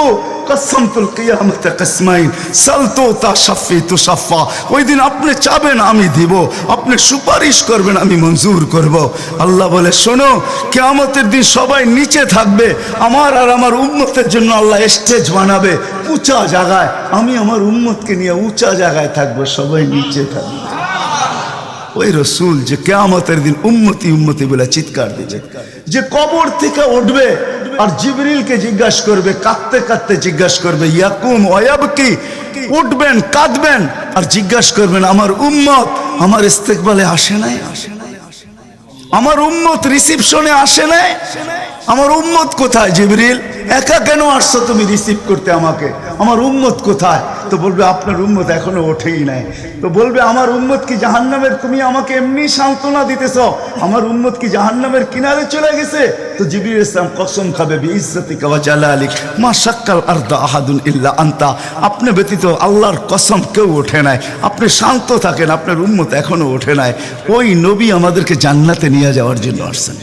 কাসসামতুল কিয়ামাতা কিসমাইন সালতু তা শাফি তুশাফা, ওই দিন আপনি চাবেন আমি দিব, আপনি সুপারিশ করবেন আমি মঞ্জুর করব। আল্লাহ বলে শোনো, কিয়ামতের দিন সবাই নিচে থাকবে, আমার আর আমার উম্মতের জন্য আল্লাহ স্টেজ বানাবে উঁচা জায়গায়, আমি আমার উম্মতকে নিয়ে উঁচা জায়গায় থাকবো, সবাই নিচে থাকবে। ওই রসুল যে কিয়ামতের দিন উম্মতি উম্মতি বলে চিৎকার দিবে, যে কবর থেকে উঠবে আর জিবরিলকে জিজ্ঞাসা করবে, কাঁদতে কাঁদতে জিজ্ঞাসা করবে ইয়াকুম ওয়ায়াবকি, উঠবেন কাঁদবেন আর জিজ্ঞাসা করবেন আমার উম্মত আমার ইস্তেকবালে আসে নাই, আমার উম্মত রিসিপশনে আসে নাই, আমার উম্মত কোথায়? জিবরিল একা কেন আসছো তুমি রিসিভ করতে আমাকে? আমার উম্মত কোথায়? তো বলবে আপনার উম্মত এখনো ওঠেই নাই। তো বলবে আমার উম্মত কি জাহান্নামের? তুমি আমাকে এমনি সান্ত্বনা দিতেছ, আমার উম্মত কি জাহান্নামের কিনারে চলে গেছে? তো জিবরিল ইসলাম কসম খাবে বিইজ্জতিকা ওয়া জালালিক মা শাক্কাল আরদা আহাদুন ইল্লা আনতা, আপনি ব্যতীত আল্লাহর কসম কেউ ওঠে নাই, আপনি শান্ত থাকেন, আপনার উম্মত এখনো ওঠে নাই। ওই নবী আমাদেরকে জান্নাতে নিয়ে যাওয়ার জন্য আসছেন।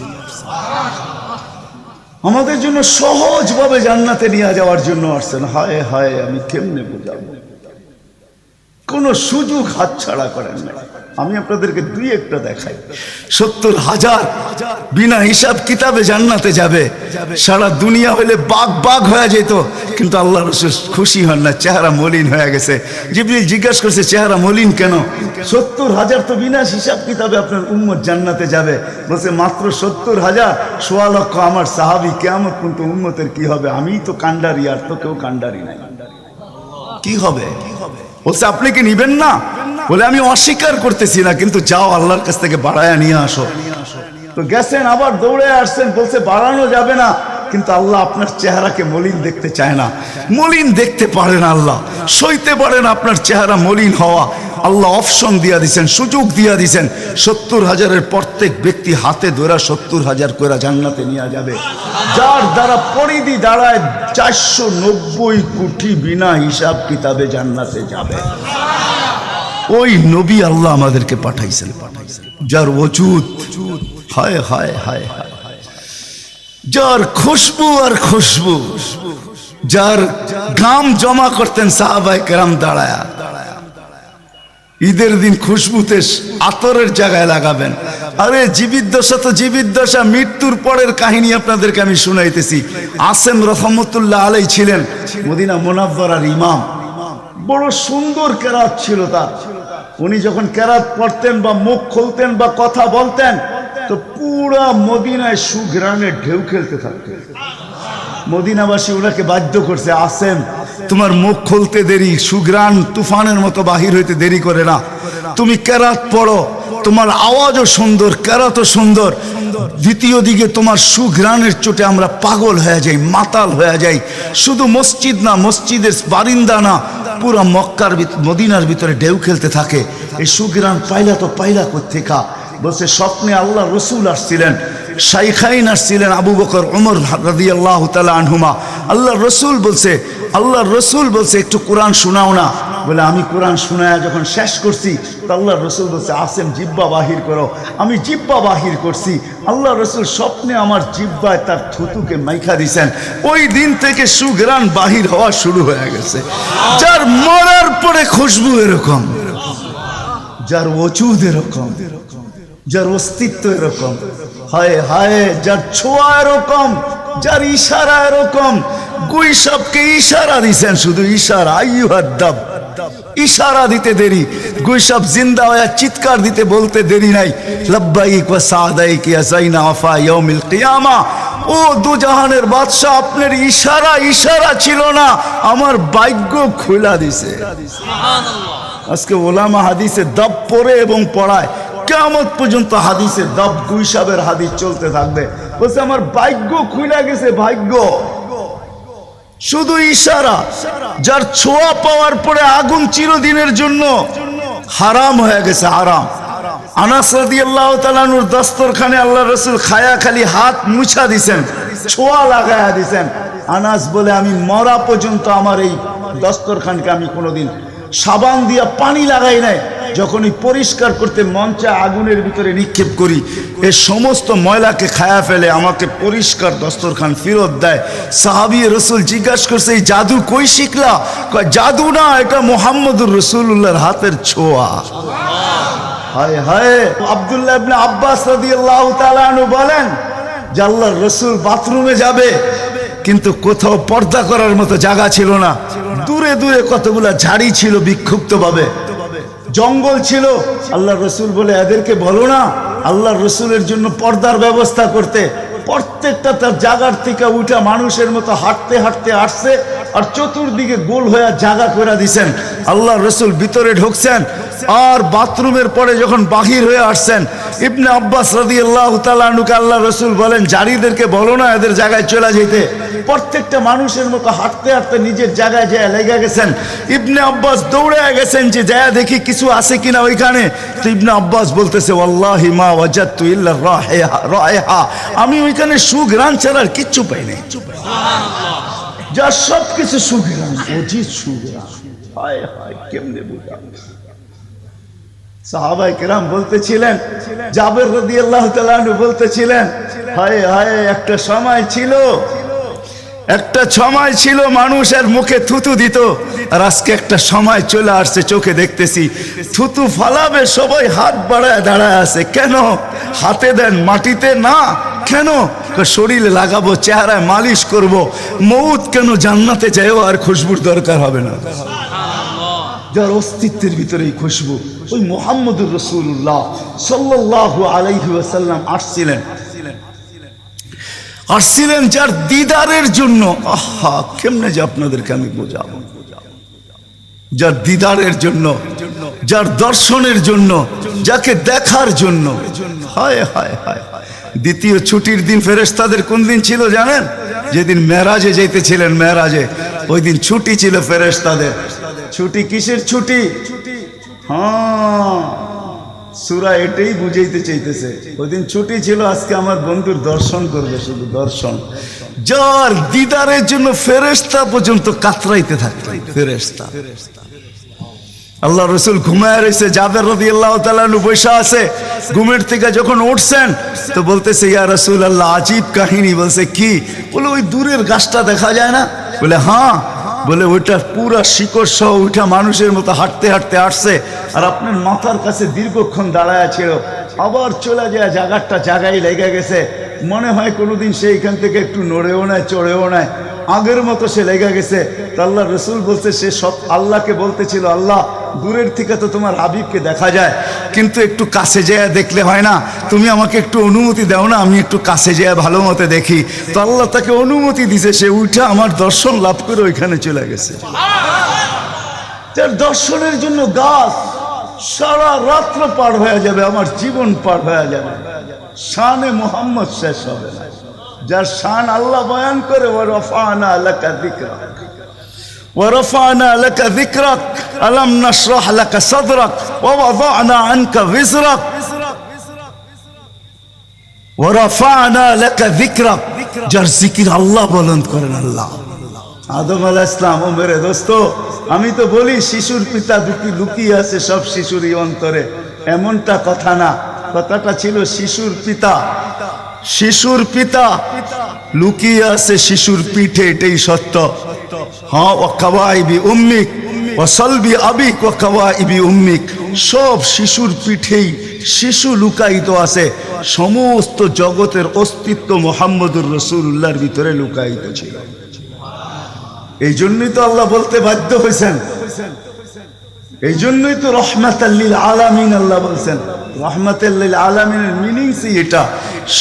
আমাদের জন্য সহজভাবে জান্নাতে নিয়ে যাওয়ার জন্য আসছেন। হায় হায়, আমি কেমনে বোঝাবো, কোনো সুযোগ হাতছাড়া করেন না। আমি আপনাদেরকে দুই একটা দেখাই। 70,000 বিনা হিসাব কিতাবে জান্নাতে যাবে। সারা দুনিয়া হলে বাগ বাগ হয়ে যেত, কিন্তু আল্লাহ রাসূল খুশি হন না, চেহারা মলিন হয়ে গেছে। জিবরিল জিজ্ঞাসা করছে, চেহারা মলিন কেন? 70,000 তো বিনা হিসাব কিতাবে আপনার উম্মত জান্নাতে যাবে। বলছে মাত্র 70,000, 1.25 লক্ষ আমার সাহাবী, কিয়ামত পর্যন্ত উম্মতের কি হবে? আমিই তো কান্ডারি, আর তো কেউ কান্ডারি নাই, কি হবে? বলছে আপনি কি নিবেন না? বলে আমি অস্বীকার করতেছি না, কিন্তু যাও আল্লাহর কাছ থেকে বাড়ায়া নিয়ে আসো। তো গেছেন, আবার দৌড়ে আসছেন, বলছে বাড়ানো যাবে না, কিন্তু আল্লাহ আপনার চেহারাকে মলিন দেখতে চায় না। মলিন দেখতে পারেন আল্লাহ, সইতে পারেন আপনার চেহারা মলিন হওয়া। আল্লাহ অপশন দিয়া দিছেন, সুযোগ দিয়া দিছেন। 70,000-এর প্রত্যেক ব্যক্তি হাতে ধরা 70,000 করে জান্নাতে নিয়ে যাবে, যার দ্বারা পরিধি দাঁড়ায় 490 কোটি বিনা হিসাব কিতাবে জান্নাতে যাবে। ওই নবী আল্লাহ আমাদেরকে পাঠাইছেন, যার ওজুদ হায় হায় হায় হায়, যার খুশবু আর খুশবু, যার ঘাম জমা করতেন সাহাবায়ে কেরাম দাঁড়ায়া। ঈদের দিন খুশবুতে আতরের জায়গায় লাগাবেন। আরে জীবিত দশা তো জীবিত দশা, মৃত্যুর পরের কাহিনী আপনাদেরকে আমি শুনাইতেছি। আসেম রহমতুল্লাহ আলাই ছিলেন মদিনা মুনাওয়ারার ইমাম। বড় সুন্দর কেরাত ছিল তার। উনি যখন কেরাত পড়তেন বা মুখ খুলতেন বা কথা বলতেন, তো পুরা মদিনায় সুঘ্রাণের ঢেউ খেলতে থাকতেন। মদিনাবাসী ওনাকে বাধ্য করছে, আসেম তোমার মুখ খুলতে দেরি, সুঘ্রাণ তুফানের মতো বাহির হইতে দেরি করে না, তুমি কেরাত পড়ো, তোমার আওয়াজও সুন্দর, কেরাতও সুন্দর। দ্বিতীয় দিকে তোমার সুঘ্রাণের চোটে আমরা পাগল হয়ে যাই, মাতাল হয়ে যাই। শুধু মসজিদ না, মসজিদের বারিন্দা না, পুরো মক্কার মদিনার ভিতরে ঢেউ খেলতে থাকে। এই সুঘ্রাণ পাইলা তো পাইলা কোত্থেকা? বলছে স্বপ্নে আল্লাহ রসুল আসছিলেন, শাইখাইন আসছিলেন, আবু বকর ওমর রাদিয়াল্লাহু তাআলা আনহুমা। আল্লাহ রসুল বলছে একটু কোরআন শোনাও না। বলে আমি কোরআন শোনায়া যখন শেষ করছি, তো আল্লাহ রসুল বলছে আসেম জিব্বা বাহির করো। আমি জিব্বা বাহির করছি, আল্লাহ রসুল স্বপ্নে আমার জিব্বায় তার থুতুকে মাইখা দিছেন। ওই দিন থেকে সুঘ্রাণ বাহির হওয়া শুরু হয়ে গেছে। যার মরার পরে খুশবু এরকম, যার ওজুদ এরকম, যার অস্তিত্ব এরকম, হায় হায়, যার ছোঁয়া এরকম, যার ইশারা এরকম। গুইসাবকে ইশারা দিছেন, শুধু ইশারা, আইয়ুহাদ্দাব, ইশারা দিতে দেরি। গুইসাব জিন্দা হয়ে চিৎকার দিতে বলতে দেরি নাই, লাব্বাইক ওয়া সাদাইক ইয়া যাইনা ওয়াফা ইয়াউমিল কিয়ামা। ও দুজাহানের বাদশা, আপনার ইশারা ছিল না, আমার ভাগ্য খুলা দিছে। আজকে ওলামা হাদিসে দাব পড়ে এবং পড়ায়, কিয়ামত পর্যন্ত হাদিসে দাব, গুইসাবের হাদিস চলতে থাকবে। বলছে আমার ভাগ্য খুলে গেছে, ভাগ্য। শুধু ইশারা, যার ছোঁয়া পাওয়ার পরে আগুন চিরদিনের জন্য হারাম হয়ে গেছে, হারাম। আনাস রাদিয়াল্লাহু তাআলা আনহুর দস্তরখানে আল্লাহ রাসূল খায়া খালি হাত মুছা দিছেন, ছোঁয়া লাগায়া দিছেন। আনাস বলে আমি মরা পর্যন্ত আমার এই দস্তরখানকে আমি কোনোদিন সাবান দিয়া পানি লাগাই নাই। যখনই পরিষ্কার করতে মন চায় আগুনের ভিতরে নিক্ষেপ করি, এ সমস্ত ময়লাকে খায়া ফেলে, আমাকে পরিষ্কার দস্তরখান ফেরত দেয়। সাহাবী রাসূল জিজ্ঞাসা করছে এই জাদু কই শিখলা? কয় জাদু না, এটা মুহাম্মদুর রাসূলুল্লাহর হাতের ছোঁয়া। হায় হায়। আব্দুল্লাহ ইবনে আব্বাস রাদিয়াল্লাহু তাআলা আনহু বলেন যে আল্লাহর রাসূল বাথরুমে যাবে, কিন্তু কোথাও পর্দা করার মতো জায়গা ছিল না। দূরে দূরে কতগুলা ঝাড়ি ছিল, বিক্ষুব্ধ ভাবে জঙ্গল ছিল। আল্লাহ রসুল বলে এদেরকে বলো না আল্লাহ রসুলের জন্য পর্দার ব্যবস্থা করতে। প্রত্যেকটা তার জায়গার থেকে উঠা মানুষের মতো হাঁটতে হাঁটতে আসছে, আর চতুর্দিকে গোল হয়ে জায়গা করে দিছেন। আল্লাহ রসুল ভিতরে ঢুকছেন, আর বাথরুমের পরে যখন বাহির হয়ে আসছেন, ইবনে আব্বাস রাদিয়াল্লাহু তাআলা আনহুকে আল্লাহ রসুল বলেন জারিদেরকে বলো না এদের জায়গায় চলে যেতে। প্রত্যেকটা মানুষের মতো হাঁটতে হাঁটতে নিজের জায়গায় যায় লেগে গেছেন। ইবনে আব্বাস দৌড়ে গেছেন যে যায় দেখি কিছু আছে কিনা ওইখানে। তো ইবনে আব্বাস বলতেছে ওয়াল্লাহি মা ওয়াজাদতু ইল্লা রায়হা, আমি ওইখানে সুঘ্রাণ ছাড়া আর কিচ্ছু পাই নাই। যা সব কিছু সুঘ্রাণ, অজিত সুঘ্রাণ। হায় হায়, কেমনে বুঝাবো? সাহাবায়ে কেরাম বলতেছিলেন, জাবের রাদিয়াল্লাহু তাআলা আনহু বলতেছিলেন হায় হায়, একটা সময় ছিল মানুষের মুখে থুতু দিত, আর আজকে একটা সময় চলে আসছে, চোখে দেখতেছি থুতু ফালাবে সবাই হাত বাড়ায় দাঁড়ায় আছে। কেন? হাতে দেন, মাটিতে না। কেন? শরীরে লাগাবো, চেহারায় মালিশ করব। মৌত কেন? জান্নাতে যাইও আর খুশবুর দরকার হবে না। যার অস্তিত্বের ভিতরে এই খুশবু, ওই মুহাম্মদুর রাসূলুল্লাহ সাল্লাল্লাহু আলাইহি ওয়াসাল্লাম আসছিলেন যার দিদারের জন্য। আহা, কেমনে যে আপনাদেরকে আমি বোঝাবো। যার দিদারের জন্য, যার দর্শনের জন্য, যাকে দেখার জন্য। হায় হায় হায়। দ্বিতীয় ছুটির দিন ফেরেশতাদের কোন দিন ছিল জানেন? যেদিন মেরাজে যাইতেছিলেন, মেরাজে ওই দিন ছুটি ছিল ফেরেশতাদের। ছুটি কিসের ছুটি? হ্যাঁ, সূরা এটাই বুঝাইতে চাইতেছে। ওই দিন ছুটি ছিল, আজকে আমার বন্ধুর দর্শন করবে, শুধু দর্শন। যার দিদারের জন্য ফেরেশতা পর্যন্ত কাতরাইতে থাকতো। ফেরেশতা, আল্লাহ রসুল ঘুমায় রয়েছে, জাবের রাদিয়াল্লাহু তাআলা আনহু বসে আছে। ঘুমের থেকে যখন উঠছেন তো বলতেছে, ইয়া রাসূলুল্লাহ, আজীব কাহিনী। বলছে কি? বলে ওই দূরের গাছটা দেখা যায় না? বলে হ্যাঁ। বলে ওইটা পুরা শিকড় সহ ওইটা মানুষের মতো হাঁটতে হাঁটতে আসছে, আর আপনার মাথার কাছে দীর্ঘক্ষণ দাঁড়ায় ছিল, আবার চলে যায়, জায়গায় লেগে গেছে। মনে হয় কোনোদিন সে এখান থেকে একটু নড়েও নেয়, চড়েও নেয়, আগের মতো সে লেগে গেছে। তো আল্লাহ রসুল বলছে, সে সব আল্লাহকে বলতেছিল, আল্লাহ দূরের থেকে তো তোমার হাবিবকে দেখা যায়, কিন্তু একটু কাছে যেয়ে দেখলে হয় না? তুমি আমাকে একটু অনুমতি দাও না, আমি একটু কাছে যেয়ে ভালো মতো দেখি। তো আল্লাহ তাকে অনুমতি দিছে, সে উঠে আমার দর্শন লাভ করে ওইখানে চলে গেছে। তার দর্শনের জন্য গাছ সারা রাত্র পার হয়ে যাবে, আমার জীবন পার হয়ে যাবে, শানে মুহাম্মদ শেষ হবে না। যার শান আল্লাহ বয়ান করে, ওয়ারফানা লাকা যিকরাক, ওয়ারফানা লাকা যিকরাক, আলাম নাশরাহ লাকা সাদরাক, ওয়া ওয়াদানা আনকা বিজরাক, ওয়ারফানা লাকা যিকরাক। যার জিকির আল্লাহ বুলন্দ করেন আল্লাহ। আদম আলাইহিস সালাম, ও মেরে দোস্ত, আমি তো বলি শিশুর পিতা লুকিয়ে আছে সব শিশুরই অন্তরে, এমনটা কথা না। কথাটা ছিল শিশুর পিতা, শিশুর পিতা লুকিয়ে আছে শিশুর পিঠে, এটাই সত্য। হ্যাঁ, ওয়া কাওয়াইবি উম্মিক ওয়া সালবি আবিক ওয়া কাওয়াইবি উম্মিক, সব শিশুর পিঠেই শিশু লুকায়িত আছে। সমস্ত জগতের অস্তিত্ব মুহাম্মদুর রাসূলুল্লাহর ভিতরে লুকায়িত ছিল। এই জন্যই তো আল্লাহ বলতে বাধ্য হয়েছেন, এই জন্যই তো রহমাতাল লিল আলামিন আল্লাহ বলছেন। রহমাতাল লিল আলামিনের মিনিংস এটা,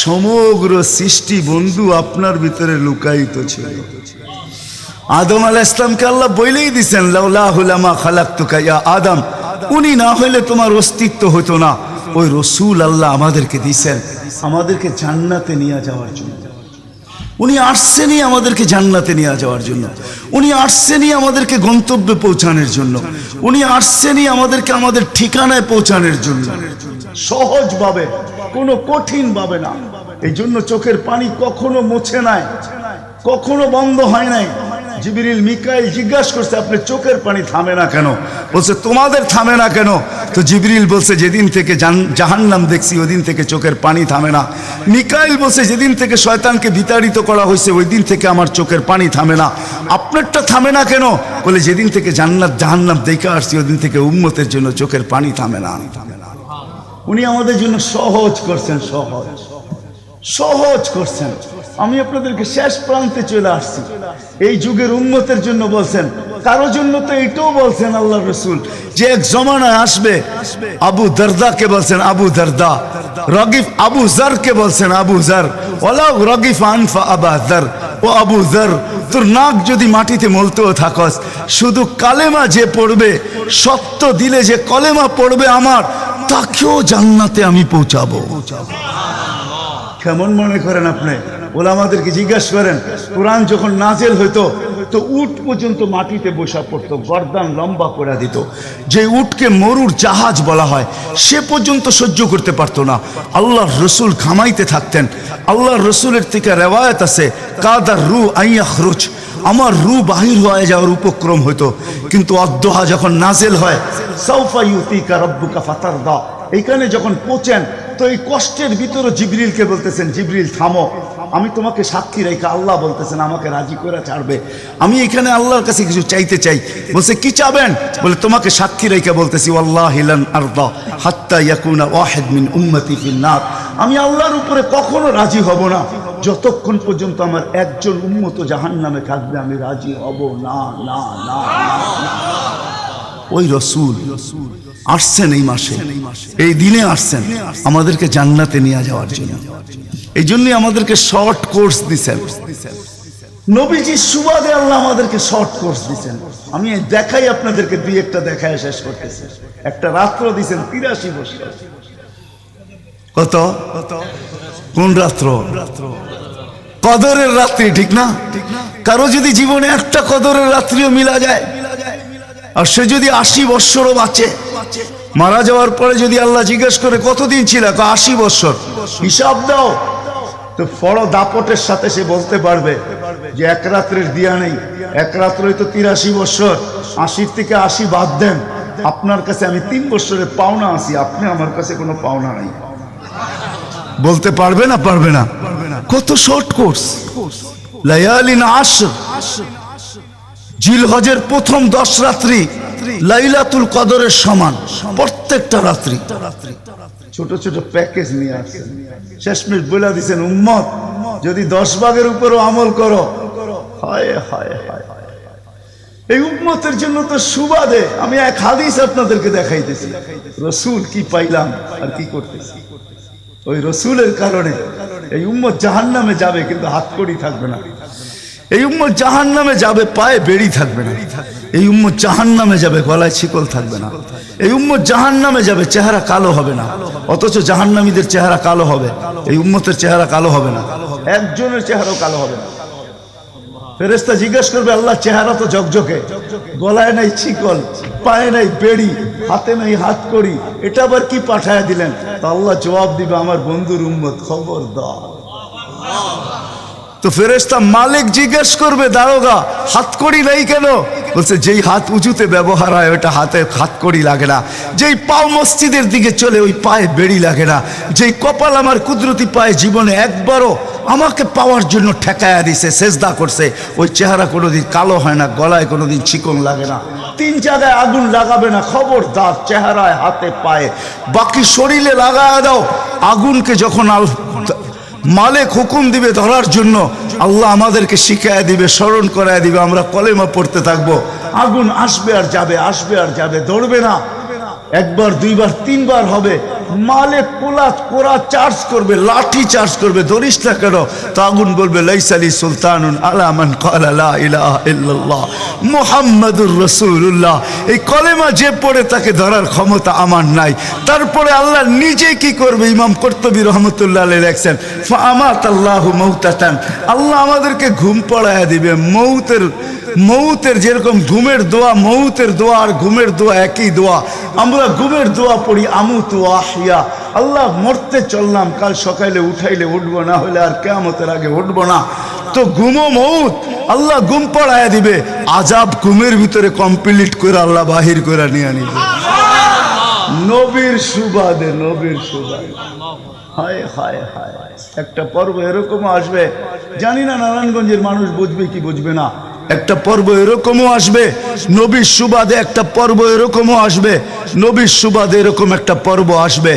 সমগ্র সৃষ্টি বন্ধু আপনার ভিতরে লুকায়িত ছিল। আদম আলাইহিস সালামকে আল্লাহ বলেই দিয়েছেন, লাউলাহু লামা খালাকতুকা ইয়া আদম, উনি না হইলে তোমার অস্তিত্ব হতো না। ওই রসূল আল্লাহ আমাদেরকে দিয়েছেন আমাদেরকে জান্নাতে নিয়ে যাওয়ার জন্য। উনি আসছেনই আমাদেরকে জান্নাতে নিয়ে যাওয়ার জন্য, উনি আসছেনই আমাদেরকে গন্তব্যে পৌঁছানোর জন্য, উনি আসছেনই আমাদেরকে আমাদের ঠিকানায় পৌঁছানোর জন্য, সহজভাবে, কোনো কঠিন ভাবে না। এই জন্য চোখের পানি কখনো মুছে নাই, কখনো বন্ধ হয় নাই। জিবরিল মিকাইল জিজ্ঞাসা করছে, আপনি চোখের পানি থামে না কেন? বলছে তোমাদের থামে না কেন? তো জিবরিল বলছে, যেদিন থেকে জাহান্নাম দেখছি ওই দিন থেকে চোখের পানি থামে না। মিকাইল বলছে, যেদিন থেকে শয়তানকে বিতাড়িত করা হয়েছে ওই দিন থেকে আমার চোখের পানি থামে না। আপনারটা থামে না কেন? বলে, যেদিন থেকে জান্নাত জাহান্নাম দেখে আসছি ওই দিন থেকে উম্মতের জন্য চোখের পানি থামে না। উনি আমাদের জন্য সহজ করছেন, সহজ করছেন। আমি আপনাদেরকে শেষ প্রান্তে চলে আসছি। এই যুগের উম্মতের জন্য বলছেন, কারো জন্য তো এটাও বলছেন আল্লাহ রসুল, যে এক জমানায় আসবে। আবু দারদাকে বলছেন আবু দারদা, রগিফ আবু জারকে বলছেন আবু জার, ওয়ালাউ রগিফ আনফা আবা জার, ও আবু জার, তোর নাক যদি মাটিতে মলতেও থাকস, শুধু কালেমা যে পড়বে, সত্য দিলে যে কলেমা পড়বে আমার, তাকেও জান্নাতে আমি পৌঁছাবো। কেমন মনে করেন আপনি? ওলামাদেরকে জিজ্ঞাসা করেন, কোরআন যখন নাজেল হইতো তো উট পর্যন্ত মাটিতে বসা পড়তো, গর্দান লম্বা করে দিত। যে উটকে মরুর জাহাজ বলা হয় সে পর্যন্ত সহ্য করতে পারতো না। আল্লাহর রসুল ঘামাইতে থাকতেন। আল্লাহর রসুলের থেকে রেওয়ায়ত আছে, কাদার রু আইয়াখরুজ, আমার রু বাহির হয়ে যাওয়ার উপক্রম হইতো। কিন্তু অদ্দোহা যখন নাজেল হয়, সাউফা ইউতিকা রাব্বুকা ফাতারদা, এইখানে যখন পৌঁছেন তো এই কষ্টের ভিতরে জিবরিলকে বলতেছেন, জিবরিল থামো, আমি তোমাকে সাক্ষী রেখে, আল্লাহ বলতেছেন আমাকে রাজি করে ছাড়বে, আমি এখানে আল্লাহর কাছে কিছু চাইতে চাই। বলছে কি চাবেন? বলে তোমাকে সাক্ষী রেখে বলতেছি, ওয়াল্লাহি লান আরদা হাত্তা ইয়াকুনা ওয়াহিদ মিন উম্মতি ফিন নার, আমি আল্লাহর উপরে কখনো রাজি হব না যতক্ষণ পর্যন্ত আমার একজন উম্মত জাহান্নামে থাকবে, আমি রাজি হব না না না না। ওই রসুল আসছেন এই মাসে, এই দিনে আসছেন আমাদেরকে জান্নাতে নিয়ে যাওয়ার জন্য। এই জন্যই আমাদেরকে শর্ট কোর্স দিচ্ছেন, নবীজির সুবাদে আল্লাহ আমাদেরকে শর্ট কোর্স দিচ্ছেন। আমি দেখাই আপনাদেরকে, দুই একটা দেখায় শেষ করতেছি। একটা রাত্র দিচ্ছেন 83 বছর। কত? কোন রাত্র? কদরের রাত্রি, ঠিক না? কারো যদি জীবনে একটা কদরের রাত্রিও মিলা যায়, আর সে যদি 80 বৎসরও বাঁচে, মারা যাওয়ার পরে যদি আল্লাহ জিজ্ঞেস করে কতদিন ছিল, 80 বৎসর, হিসাব দাও, তো বড় দাপটের সাথে সে বলতে পারবে যে এক রাত্রের দিয়া নেই, এক রাত্রই তো 83 বৎসর, 80 থেকে 80 বাদ দেন, আপনার কাছে আমি 3 বৎসরের পাওনা আছি, আপনি আমার কাছে কোনো পাওনা নাই। বলতে পারবে না? পারবে না। কত শর্ট কোর্স। লায়ালিন আশর, জিলহজের প্রথম 10 রাত্রি লাইলাতুল কদরের সমান, প্রত্যেকটা রাত্রি। ছোট ছোট প্যাকেজ নিয়ে আসছেন, শেষমেশ বলে দিচ্ছেন উম্মত যদি 10 ভাগের উপরও আমল করো, হায় হায় হায়, এই উম্মতের জন্য তো সুবাদে আমি এক হাদিস আপনাদেরকে দেখাইতেছি, রসুল কি পাইলাম আর কি করতেছি। ওই রসুলের কারণে এই উম্মত জাহান্নামে যাবে, কিন্তু হাতকড়ি থাকবে না। এই উম্মত জাহান্নামে যাবে, পায়ে বেড়ি থাকবে না। এই উম্মত জাহান্নামে যাবে, গলায় শিকল থাকবে না। এই উম্মত জাহান্নামে যাবে, চেহারা কালো হবে না। অথচ জাহান্নামীদের চেহারা কালো হবে, এই উম্মতের চেহারা কালো হবে না, একজনের চেহারাও কালো হবে না। ফেরেশতা জিজ্ঞেস করবে, আল্লাহ চেহারা তো ঝকঝকে, গলায় নাই শিকল, পায়ে নাই বেড়ি, হাতে নাই হাতকড়ি, এটা আবার কি পাঠায় দিলেন? তো আল্লাহ জবাব দিবে, আমার বন্ধুর উম্মত, খবরদার। তো ফেরেশতা মালিক জিজ্ঞেস করবে, দারোগা হাতকড়ি নেই কেন? বলছে যেই হাত উঁচুতে ব্যবহার হয় ওটা হাতে হাতকড়ি লাগে না, যেই পাও মসজিদের দিকে চলে ওই পায়ে বেড়ি লাগে না, যেই কপাল আমার কুদরতি পায়ে জীবনে একবারও আমাকে পাওয়ার জন্য ঠেকায়া দিছে, সেজদা করছে, ওই চেহারা কোনোদিন কালো হয় না, গলায় কোনোদিন চিকন লাগে না, 3 জায়গায় আগুন লাগাবে না। খবরদার, চেহারায়, হাতে, পায়ে, বাকি শরীরে লাগায়া দাও। আগুনকে যখন মালিক হুকুম দিবে ধরার জন্য, আল্লাহ আমাদেরকে শিখায় দিবে, স্মরণ করায় দিবে, আমরা কলেমা পড়তে থাকবো, আগুন আসবে আর যাবে, আসবে আর যাবে, ধরবে না। একবার, দুইবার, 3 বার হবে, মালিক কোরা চার্জ করবে, লাঠি চার্জ করবে, ধরিস না কেন? তো আগুন বলবে, লাইসালি সুলতানুন আলা মান ক্বালা লা ইলাহা ইল্লাল্লাহ মুহাম্মাদুর রাসূলুল্লাহ। এই কলেমা যে পড়ে তাকে ধরার ক্ষমতা আমার নাই। তারপরে আল্লাহ নিজে কি করবে? ইমাম কুরতুবী রহমাতুল্লাহ আলাইহি লেখছেন, ফাআমাতাল্লাহু মাউতাতান, আল্লাহ আমাদেরকে ঘুম পড়ায়া দিবে। মৌতের যেরকম ঘুমের দোয়া, মৌতের দোয়া আর ঘুমের দোয়া একই দোয়া। আমরা ঘুমের দোয়া পড়ি, আমুতু আহিয়া, আল্লাহ মরতে চললাম, কাল সকালে উঠাইলে উঠবো, না হলে আর কিয়ামতের আগে উঠবো না। তো ঘুমো মৌত, আল্লাহ ঘুম পড়ায়া দিবে, আজাব ঘুমের ভিতরে কমপ্লিট করে আল্লাহ বাহির করে নিয়ে নিবে। নবীর সুবাদে, নবীর সুবাদে। হায় হায় হায়, একটা পর্ব এরকমও আসবে, জানি না নারায়ণগঞ্জের মানুষ বুঝবে কি বুঝবে না। একটা পর্ব এরকমও আসবে নবীর সুবাদে, একটা পর্ব এরকমও আসবে নবীর সুবাদে, এরকম একটা পর্ব আসবে।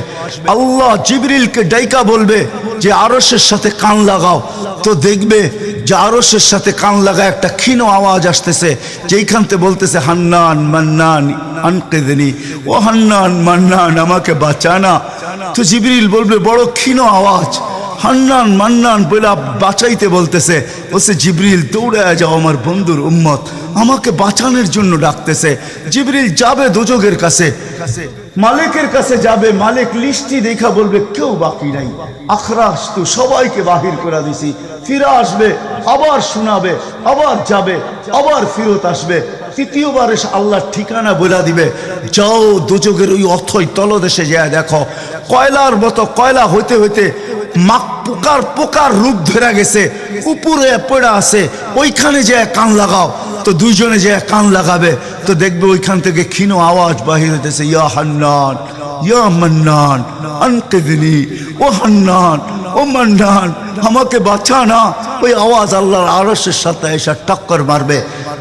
আল্লাহ জিবরিলকে ডাইকা বলবে যে আরশের সাথে কান লাগাও, তো দেখবে যে আরশের সাথে কান লাগা একটা ক্ষীণ আওয়াজ আসতেছে, যেইখানতে বলতেছে, হান্নান মান্নান আনকিদনি, ও হান্নান মান্নান আমাকে বাঁচানা। তো জিবরিল বলবে, বড় ক্ষীণ আওয়াজ, হান্নান মান্নান বলে বাঁচাইতে বলতেছে। বলছে, জিবরিল দৌড়ে যাও, আমার বন্ধুর উম্মত আমাকে বাঁচানোর জন্য ডাকতেছে। জিবরিল যাবে দোজখের কাছে, মালিকের কাছে যাবে, মালিক লিস্টি দেখা বলবে কেউ বাকি নাই, আখরাস তো সবাইকে বাহির করে দিছি। ফিরে আসবে, আবার শোনাবে, আবার যাবে, আবার ফিরত আসবে। তৃতীয়বার এসে আল্লাহর ঠিকানা বলে দিবে, যাও দোজখের ওই অথই তলদেশে যায় দেখো, কয়লার মতো কয়লা হইতে হইতে পোকার রূপ ধরে গেছে, উপরে পড়ে আছে, ওইখানে যে কান লাগাও। তো দুইজনে যে কান লাগাবে, তো দেখবে ওইখান থেকে ক্ষীণ আওয়াজ বাহির হইতেছে, ইয়া হান্নান ইয়া মান্নান আনকিযনি, ও হান্নান, ও মান্নান আমাকে বাঁচা না। ওই আওয়াজ আল্লাহর আরশের সাথে এসে টক্কর মারবে,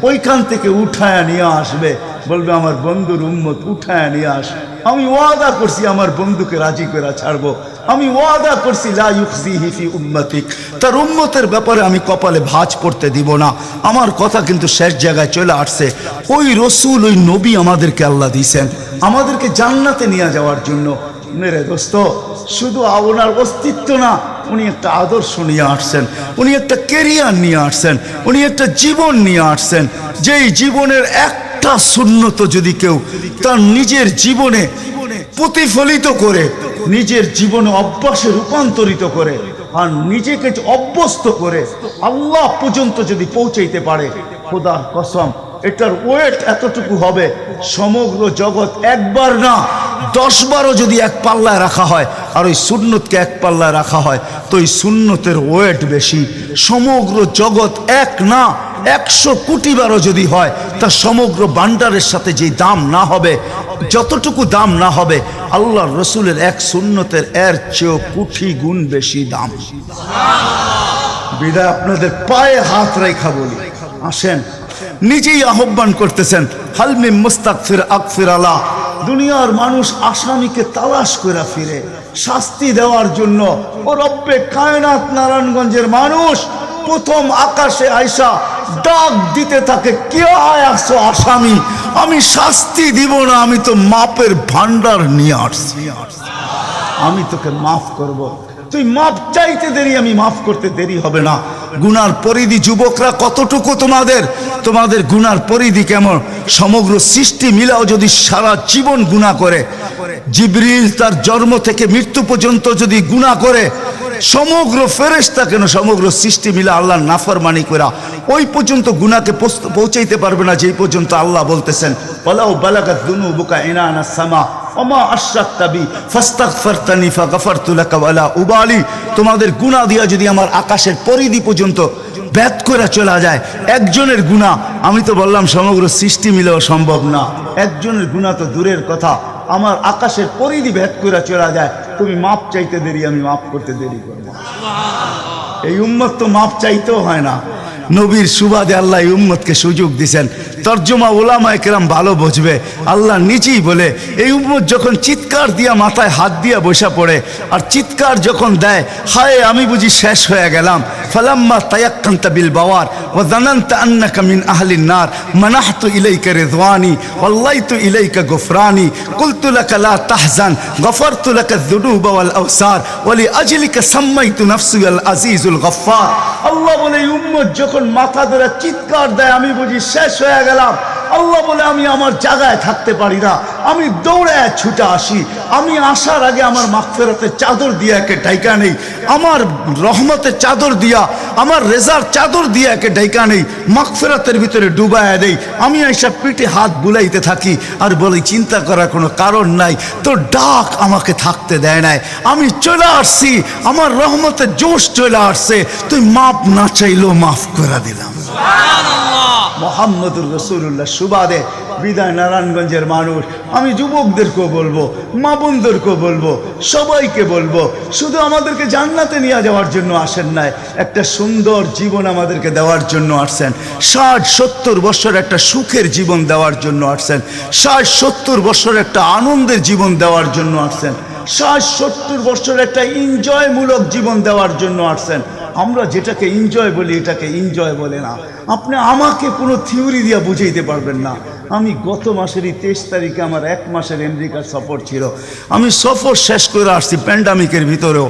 ওইখান থেকে উঠায় নিয়ে আসবে, বলবে আমার বন্ধুর উম্মত উঠায় নিয়ে আস। আমি ওয়াদা করছি আমার বন্ধুকে রাজি করে ছাড়বো, আমি ওয়াদা করছি লা ইউখজিহি ফি উম্মতিক, তার উম্মতের ব্যাপারে আমি কপালে ভাঁজ পড়তে দিব না। আমার কথা কিন্তু শেষ জায়গায় চলে আসছে। ওই রসুল, ওই নবী আমাদেরকে আল্লাহ দিয়েছেন আমাদেরকে জান্নাতে নিয়ে যাওয়ার জন্য। মেরে দোস্ত, শুধু ওনার অস্তিত্ব না, উনি একটা আদর্শ নিয়ে আসছেন, উনি একটা কেরিয়ার নিয়ে আসছেন, উনি একটা জীবন নিয়ে আসছেন। যেই জীবনের একটা সুন্নত যদি কেউ তার নিজের জীবনে প্রতিফলিত করে, নিজের জীবনে অভ্যাসে রূপান্তরিত করে, আর নিজেকে অভ্যস্ত করে আল্লাহ পর্যন্ত যদি পৌঁছাইতে পারে, খোদার কসম এটার ওয়েট এতটুকু হবে, সমগ্র জগৎ একবার না 10 বারও যদি এক পাল্লায় রাখা হয় আর ওই সুন্নতকে এক পাল্লায় রাখা হয়, তো ওই সুন্নতের ওয়েট বেশি। সমগ্র জগৎ এক না 100 কোটি বারও যদি হয়, তা সমগ্র ভান্ডারের সাথে যে দাম না হবে, যতটুকু দাম না হবে, আল্লাহর রসুলের এক সুন্নতের এর চেয়েও কোটি গুণ বেশি দাম। বিদায় আপনাদের পায়ে হাত রেখা বলি, আসেন। নিজেই আহ্বান করতেছেন, হালমি মুস্তাগফির আগফির আলা। দুনিয়ার মানুষ আসামিকে তালাশ করে ফিরে শাস্তি দেওয়ার জন্য। ও রব্বে কায়নাত নারায়ণগঞ্জের মানুষ প্রথম আকাশে আইসা ডাক দিতে থাকে, কে আসো আসামি, আমি শাস্তি দিব না, আমি তো মাপের ভান্ডার নিয়ে আসছি, আমি তোকে মাফ করব। তুই মাপ চাইতে দেরি, আমি মাফ করতে দেরি হবে না। গুনার পরিধি যুবকরা কতটুকু তোমাদের গুনার পরিধি কেমন? সমগ্র সৃষ্টি মিলাও যদি সারা জীবন গুনাহ করে, জিবরিল তার জন্ম থেকে মৃত্যু পর্যন্ত যদি গুনাহ করে, সমগ্র ফেরেশতা কেন সমগ্র সৃষ্টি মিলে আল্লাহর নাফরমানি করা ওই পর্যন্ত গুনাহকে পৌঁছাইতে পারবে না, যেই পর্যন্ত আল্লাহ বলতেছেন ওয়ালাউ বালাগাত যুনুবুকা ইনানাস সামা ওমা আশরাকতা বি ফাস্তাগফারতানি ফাগফারতু লাকা ওয়ালা উবালি। তোমাদের গুনাহ দিয়া যদি আমার আকাশের পরিধি পর্যন্ত ভেদ করে চলা যায়, একজনের গুনাহ, আমি তো বললাম সমগ্র সৃষ্টি মিলেও সম্ভব না, একজনের গুনাহ তো দূরের কথা, আমার আকাশের পরিধি ভেদ করে চলা যায়, তুমি মাপ চাইতে দেরি, আমি মাপ করতে দেরি করবো। এই উম্মত তো মাপ চাইতেও হয় না, নবীর সুবাদে আল্লাহ এই উম্মতকে সুযোগ দিয়েছেন। তর্জমা ওলামায়ে কেরাম ভালো বুঝবে। আল্লাহ নিজেই বলে, এই উম্মত যখন চিৎকার দিয়া মাথায় হাত দিয়া বসা পড়ে আর চিৎকার যখন দেয়, হায় আমি বুঝি শেষ হয়ে গেলাম, ফালাম্মা তায়াক্কানতা বিল বাওয়ার ওয়া যানানতা আন্নাকা মিন আহলিন নার মানাহতু ইলাইকা রিদওয়ানি ওয়াল্লাইতু ইলাইকা গুফরানি কুলতু লাকা লা তাহজান গফারতু লাকা যুনুবা ওয়াল আওসার ওয়া লিআজলিকা সাম্মাইতু নাফসি আল আজিজুল গফফার। আল্লাহ বলে, এই উম্মত যখন মাথা ধরে চিৎকার দেয়, আমি বুঝি শেষ হয়ে গেলাম। আল্লাহ বলে, আমি আমার জায়গায় থাকতে পারি না, আমি দৌড়ে ছুটে আসি, আমি আসার আগে আমার মাগফিরাতের চাদর দিয়ে একে ঢাইকা নেই, আমার রহমতের চাদর দিয়া, আমার রেজার চাদর দিয়ে একে ঢাইকা নেই, মাগফিরাতের ভিতরে ডুবাইয়া দেই। আমি এইসব পিঠে হাত বুলাইতে থাকি আর বলি, চিন্তা করার কোনো কারণ নাই, তোর ডাক আমাকে থাকতে দেয় নাই, আমি চলে আসছি, আমার রহমতের জোশ চলে আসছে, তুই মাপ না চাইলেও মাফ করে দিলাম। মুহাম্মদুর রাসূলুল্লাহ সুবাদে বিদায় নারায়ণগঞ্জের মানুষ, আমি যুবকদেরকেও বলবো, মা বোনদেরকেও বলবো, সবাইকে বলবো, শুধু আমাদেরকে জান্নাতে নিয়ে যাওয়ার জন্য আসেন নাই, একটা সুন্দর জীবন আমাদেরকে দেওয়ার জন্য আসছেন। 60-70 বছর একটা সুখের জীবন দেওয়ার জন্য আসছেন, 60-70 বছর একটা আনন্দের জীবন দেওয়ার জন্য আসছেন, 60-70 বছর একটা এনজয়মূলক জীবন দেওয়ার জন্য আসছেন। আমরা যেটাকে এনজয় বলি, এটাকে এনজয় বলে না। আপনি আমাকে কোনো থিওরি দিয়ে বুঝাইতে পারবেন না। আমি গত মাসেরই 23 তারিখে আমার 1 মাসের আমেরিকার সফর ছিল, আমি সফর শেষ করে আসছি প্যান্ডামিকের ভিতরেও,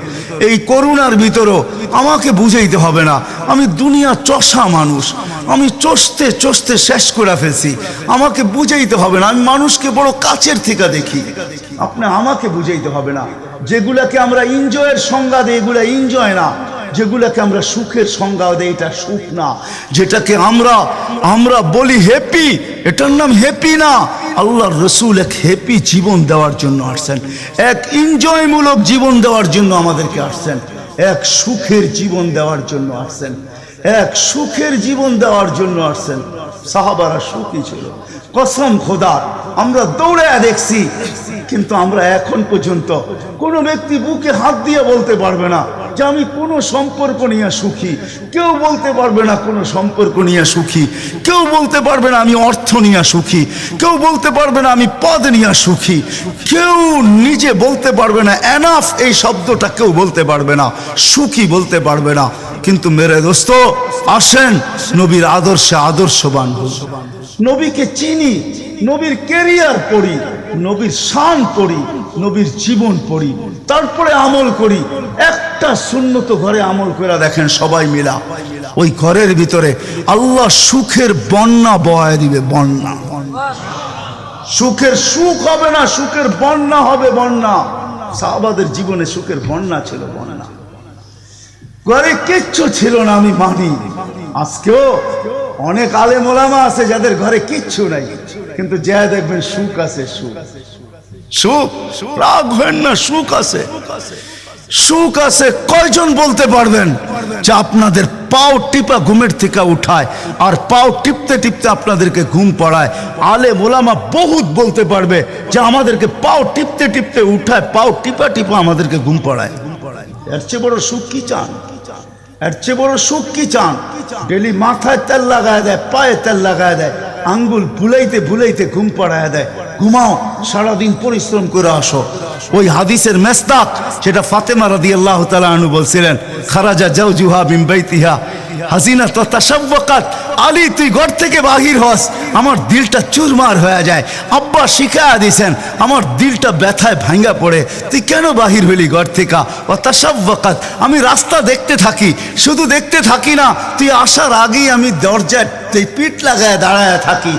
এই করোনার ভিতরেও। আমাকে বুঝাইতে হবে না, আমি দুনিয়া চষা মানুষ, আমি চষতে চষতে শেষ করে ফেলছি, আমাকে বুঝাইতে হবে না, আমি মানুষকে বড় কাছের থেকে দেখি। আপনি আমাকে বুঝাইতে হবে না। যেগুলাকে আমরা এনজয়ের সংজ্ঞা দিই, এগুলা এনজয় না। যেগুলাকে আমরা সুখের সংজ্ঞা দেই, এটা সুখ না। যেটাকে আমরা বলি হ্যাপি, এটার নাম হ্যাপি না। আল্লাহর রসুল এক হ্যাপি জীবন দেওয়ার জন্য আসছেন, এক এনজয়মূলক জীবন দেওয়ার জন্য আমাদেরকে আসছেন, এক সুখের জীবন দেওয়ার জন্য আসছেন। এক সুখের জীবন দেওয়ার জন্য আসছেন। সাহাবারা সুখী ছিল, কসম খোদা। আমরা দৌড়ে দেখছি, কিন্তু আমরা এখন পর্যন্ত কোনো ব্যক্তি বুকে হাত দিয়ে বলতে পারবে না যে আমি কোনো সম্পর্ক নিয়ে সুখী। কেউ বলতে পারবে না কোনো সম্পর্ক নিয়ে সুখী। কেউ বলতে পারবে না আমি অর্থ নিয়ে সুখী। কেউ বলতে পারবে না আমি পদ নিয়ে সুখী। কেউ নিজে বলতে পারবে না এনাফ এই শব্দটা কেউ বলতে পারবে না, সুখী বলতে পারবে না। কিন্তু মেরে দোস্ত, আসেন নবীর আদর্শে আদর্শবান হই, নবীকে চিনি, নবীর ক্যারিয়ার পড়ি, নবীর শান পড়ি, নবীর জীবন পড়ি, তারপরে আমল করি। একটা সুন্নত ঘরে আমল করে দেখেন সবাই মিলা, ওই ঘরের ভিতরে আল্লাহ সুখের বন্যা বয়ে দিবে। বন্যা, সুখের সুখ হবে না, সুখের বন্যা হবে। বন্যা, সাহাবাদের জীবনে সুখের বন্যা ছিল, বন্যা। ঘরে কিচ্ছু ছিল না, আমি মানি। আজকেও অনেক আলেম ওলামা আছে যাদের ঘরে কিচ্ছু নাই, কিন্তু যা দেখবেন সুখ আছে। সুখ, সুখ, রাগ হয় না, সুখ আছে, সুখ আছে। কয়জন বলতে পারবেন যে আপনাদের পাও টিপা ঘুমের থেকে উঠায় আর পাও টিপতে টিপতে আপনাদেরকে ঘুম পড়ায়? আলেম ওলামা বহুত বলতে পারবে যে আমাদেরকে পাও টিপতে টিপতে উঠায়, পাও টিপা টিপা আমাদেরকে ঘুম পড়ায়। এর চেয়ে বড় সুখ কি চান? এর চেয়ে বড় সুখ কি চান? ডেলি মাথায় তেল লাগায় দেয়, পায়ে তেল লাগায় দেয়, আঙ্গুল ভুলাইতে ভুলাইতে ঘুম পাড়ায় দেয়। ঘুমাও, সারাদিন পরিশ্রম করে আসো। ওই হাদিসের মেসদাক, সেটা ফাতেমা রাদিয়াল্লাহু তাআলা আনহু বলছিলেন, খারাজা জাওজুহা মিন বাইতিহা হাসিনা তো তাশাওয়াকাত। আলী, তুই ঘর থেকে বাহির হস, আমার দিলটা চুরমার হয়ে যায়। আব্বা শিখায়া দিয়েছেন, আমার দিলটা ব্যথায় ভাঙ্গা পড়ে। তুই কেন বাহির হইলি ঘর থেকে? ও তাশাওয়াকাত, আমি রাস্তা দেখতে থাকি, শুধু দেখতে থাকি না, তুই আসার আগেই আমি দরজায় পিঠ লাগায় দাঁড়ায় থাকি।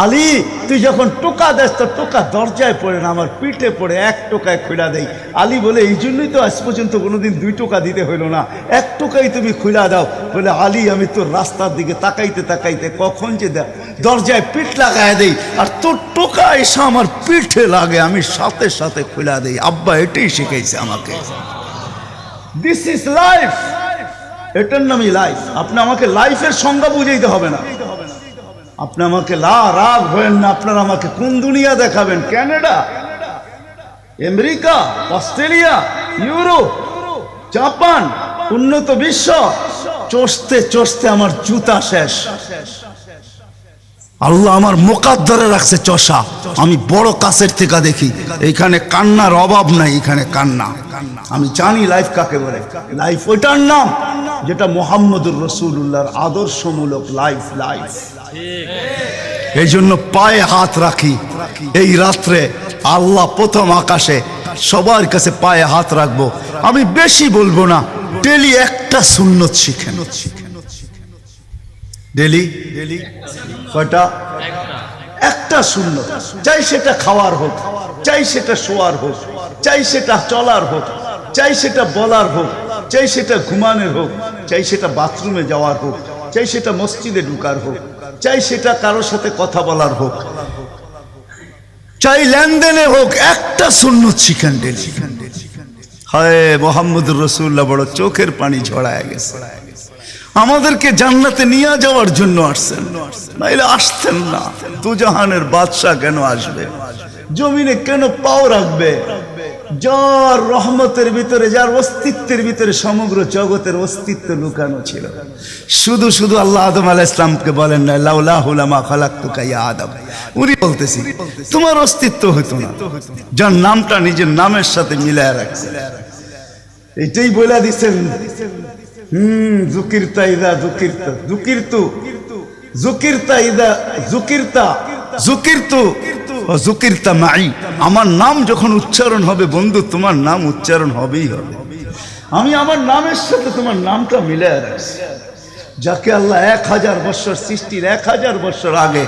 আলী, তুই যখন টোকা দেস তো টোকা দরজায় পড়ে না, আমার পিঠে পড়ে, এক টোকায় খুলা দেই। আলী বলে, এই জন্যই তো আজ পর্যন্ত কোনোদিন 2 টোকা দিতে হইল না, 1 টোকাই তুমি খুলা দাও। বলে, আলী, আমি তোর রাস্তার দিকে তাকাইতে তাকাইতে কখন যে দরজায় পিঠ লাগায় দেই, আর তোর টোকা এসে আমার পিঠে লাগে, আমি সাথে সাথে খুলা দেই। আব্বা এটাই শিখাইছে আমাকে। দিস ইজ লাইফ, এটার নামই লাইফ। আপনি আমাকে লাইফের সংজ্ঞা বুঝাইতে হবে না। আপনি আমাকে রাগ হবেন না। আপনারা আমাকে কোন দুনিয়া দেখাবেন? Canada, America, Australia, Europe, Japan, উন্নত বিশ্ব? চষতে চষতে আমার জুতা শেষ। আল্লাহ আমার মোকাদ্দরে রাখছে চষা। আমি বড় কাছের থেকে দেখি, এইখানে কান্নার অভাব নাই, এখানে কান্না। আমি জানি লাইফ কাকে বলে। লাইফ ওইটার নাম যেটা মুহাম্মদুর রাসূলুল্লাহর আদর্শমূলক লাইফ। লাইফ এই জন্য পায়ে হাত রাখি। এই রাত্রে আল্লাহ প্রথম আকাশে সবার কাছে পায়ে হাত রাখবো। আমি বেশি বলবো না, ডেলি একটা সুন্নত শিখেন। ডেলি কয়টা? একটা সুন্নত। চাই সেটা খাওয়ার হোক, চাই সেটা শোয়ার হোক, চাই সেটা চলার হোক, চাই সেটা বলার হোক, চাই সেটা ঘুমানোর হোক, চাই সেটা বাথরুমে যাওয়ার হোক, চাই সেটা মসজিদে ঢুকার হোক, চাই সেটা কারোর সাথে কথা বলার হোক, চাই লেনদেনে হোক, একটা সুন্নত শিখেন ডেলি। হায় মুহাম্মদুর রাসূলুল্লাহ বড় চোখের পানি ঝরায় গেছে। আমাদেরকে জান্নাতে নিয়ে যাওয়ার জন্য আসছেন, নাইলে আসতেন না। দুজাহানের বাদশা কেন আসবে? জমিনে কেন পাও রাখবে? যার রহমতের ভিতরে, যার অস্তিত্বের ভিতরে সমগ্র জগতের অস্তিত্ব লুকানো ছিল। শুধু শুধু আল্লাহ আদম আলাইহিস সালামকে বলেন না, লাউলাহু লামা খালাকতুকা ইয়া আদম। উনি বলতেছি তোমার অস্তিত্ব হতো না, যার নামটা নিজের নামের সাথে মিলায় রাখছে। এটাই বলে দিচ্ছেন, যুকিরতা ইদা যুকিরতা, যুকিরতু যুকিরতা ইদা যুকিরতা, যুকিরতু ও যুকিরতা মাই। আমার নাম যখন উচ্চারণ হবে বন্ধু, তোমার নাম উচ্চারণ হবেই হবে। আমি আমার নামের সাথে তোমার নামটা মিলে রাখছি। যাকে আল্লাহ 1000 বছর সৃষ্টির 1000 বছর আগে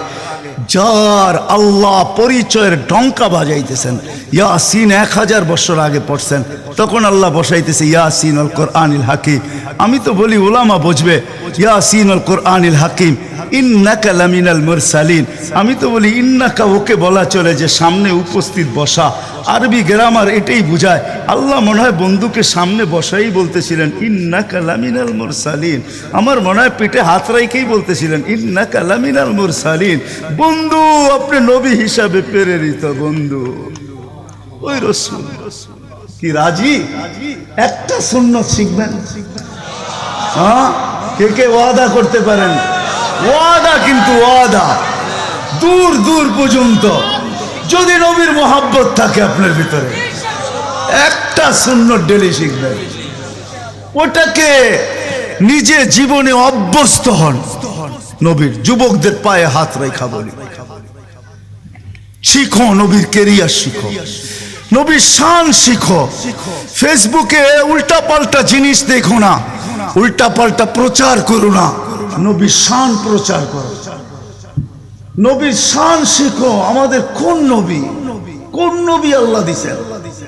যার আল্লাহ পরিচয়ের ডঙ্কা বাজাইতেছেন। ইয়াসিন 1000 বছর আগে পড়ছেন, তখন আল্লাহ বসাইতেছে ইয়াসিন আল কোরআনিল হাকিম। আমি তো বলি ওলামা বুঝবে, ইয়াসিন আল কোরআনিল হাকিম ইন্নাকা লামিনাল মুরসালিন। আমি তো বলি ইন্নাকা ওকে বলা চলে যে সামনে উপস্থিত বসা, আরবি গ্রামার এটাই বুঝায়। আল্লাহ মনে হয় বন্ধুকে সামনে বসাই বলতেছিলেন ইন্নাকা লামিনাল মুরসালিন। আমার মনে হয় পেটে হাত রাইকেই বলতেছিলেন ইন্নাকা লামিনাল মুরসালিন। বন্ধু আপনি নবী হিসাবে প্রেরিত বন্ধু। ওই রাসূল কি রাজি? একটা সুন্নাত শিখবেন। হ্যাঁ, কে কে ওয়াদা করতে পারেন? ওয়াদা, কিন্তু ওয়াদা দূর দূর পর্যন্ত। যদি নবীর মোহাব্বত থাকে আপনার ভিতরে, একটা সুন্নত ডেলি শিখবেন, ওটাকে নিজে জীবনে অভ্যস্ত হন। নবীর যুবকদের পায়ে হাত রেখা বলি, শিখো নবীর কেরিয়ার, শিখো নবীর শান শিখো। ফেসবুকে উল্টা পাল্টা জিনিস দেখো না, উল্টা পাল্টা প্রচার করো না, নবীর শান প্রচার করো, নবীর শান শিখো। আমাদের কোন নবী, কোন নবী আল্লাহ দিছেন,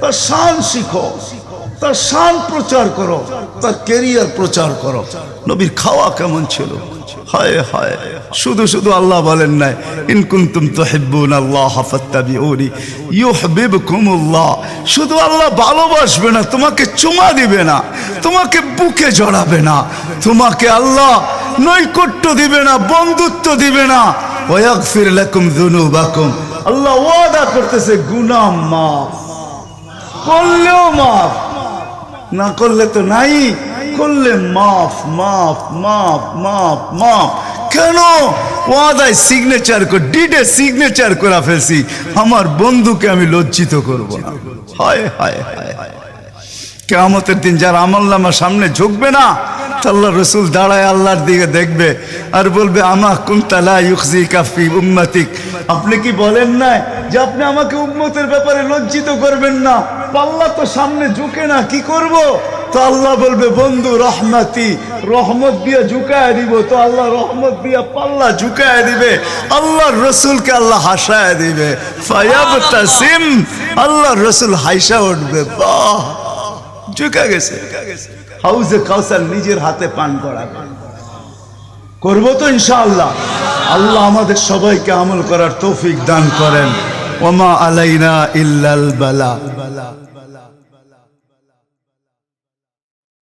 তার শান শিখো, তার শান প্রচার করো, তার কেরিয়ার প্রচার করো। নবীর খাওয়া কেমন ছিল, হায় হায়। শুধু শুধু আল্লাহ বলেন নাই ইন কুনতুম তুহিব্বুনাল্লাহ ফাত্তাবিউনি ইউহিব্বুকুমুল্লাহ। শুধু আল্লাহ ভালোবাসবে না, তোমাকে চুমা দিবে না, তোমাকে বুকে জড়াবে না, তোমাকে আল্লাহ নৈকট্য দিবে না, বন্ধুত্ব দিবে না। ওয়াগফির লাকুম যুনুবাকুম। আল্লাহ ওয়াদা করতেছে গুনাহ মাফ করলেও মাফ, না করলে তো নাই, করলে মাফ মাফ মাফ মাফ মাফ। কেন? ওয়াদায় সিগনেচার করে, ডিডে সিগনেচার করে ফেলছি, আমার বন্ধুকে আমি লজ্জিত করব না। হায় হায় হায় হায়। কিয়ামতের দিন যার আমলনামা সামনে ঝুঁকবে না, আল্লাহ রসুল দাঁড়ায় আল্লাহর দিকে দেখবে আর বলবে আমা কুনতা লা ইউখজিকা ফি উম্মতিক। আপনি কি বলেন না যে আপনি আমাকে উম্মতের ব্যাপারে লজ্জিত করবেন না? পাল্লা তো সামনে ঝুঁকে না, কি করব? তো আল্লাহ বলবে বন্ধু রহমতি, রহমত দিয়ে ঝুঁকায় দিব। তো আল্লাহ রহমত দিয়ে পাল্লা ঝুঁকায় দিবে, আল্লাহর রসুলকে আল্লাহ হাসায় দিবে। ফায়াবতাসিম, আল্লাহর রসুল হাইসা উঠবে, বাহ ঝুঁকা গেছে। হাউজে কাউসার নিজের হাতে পান করাবে, করবো তো ইনশাআল্লাহ। আল্লাহ আমাদের সবাইকে আমল করার তৌফিক দান করেন। ওমা আলাইনা ইল্লাল বালা।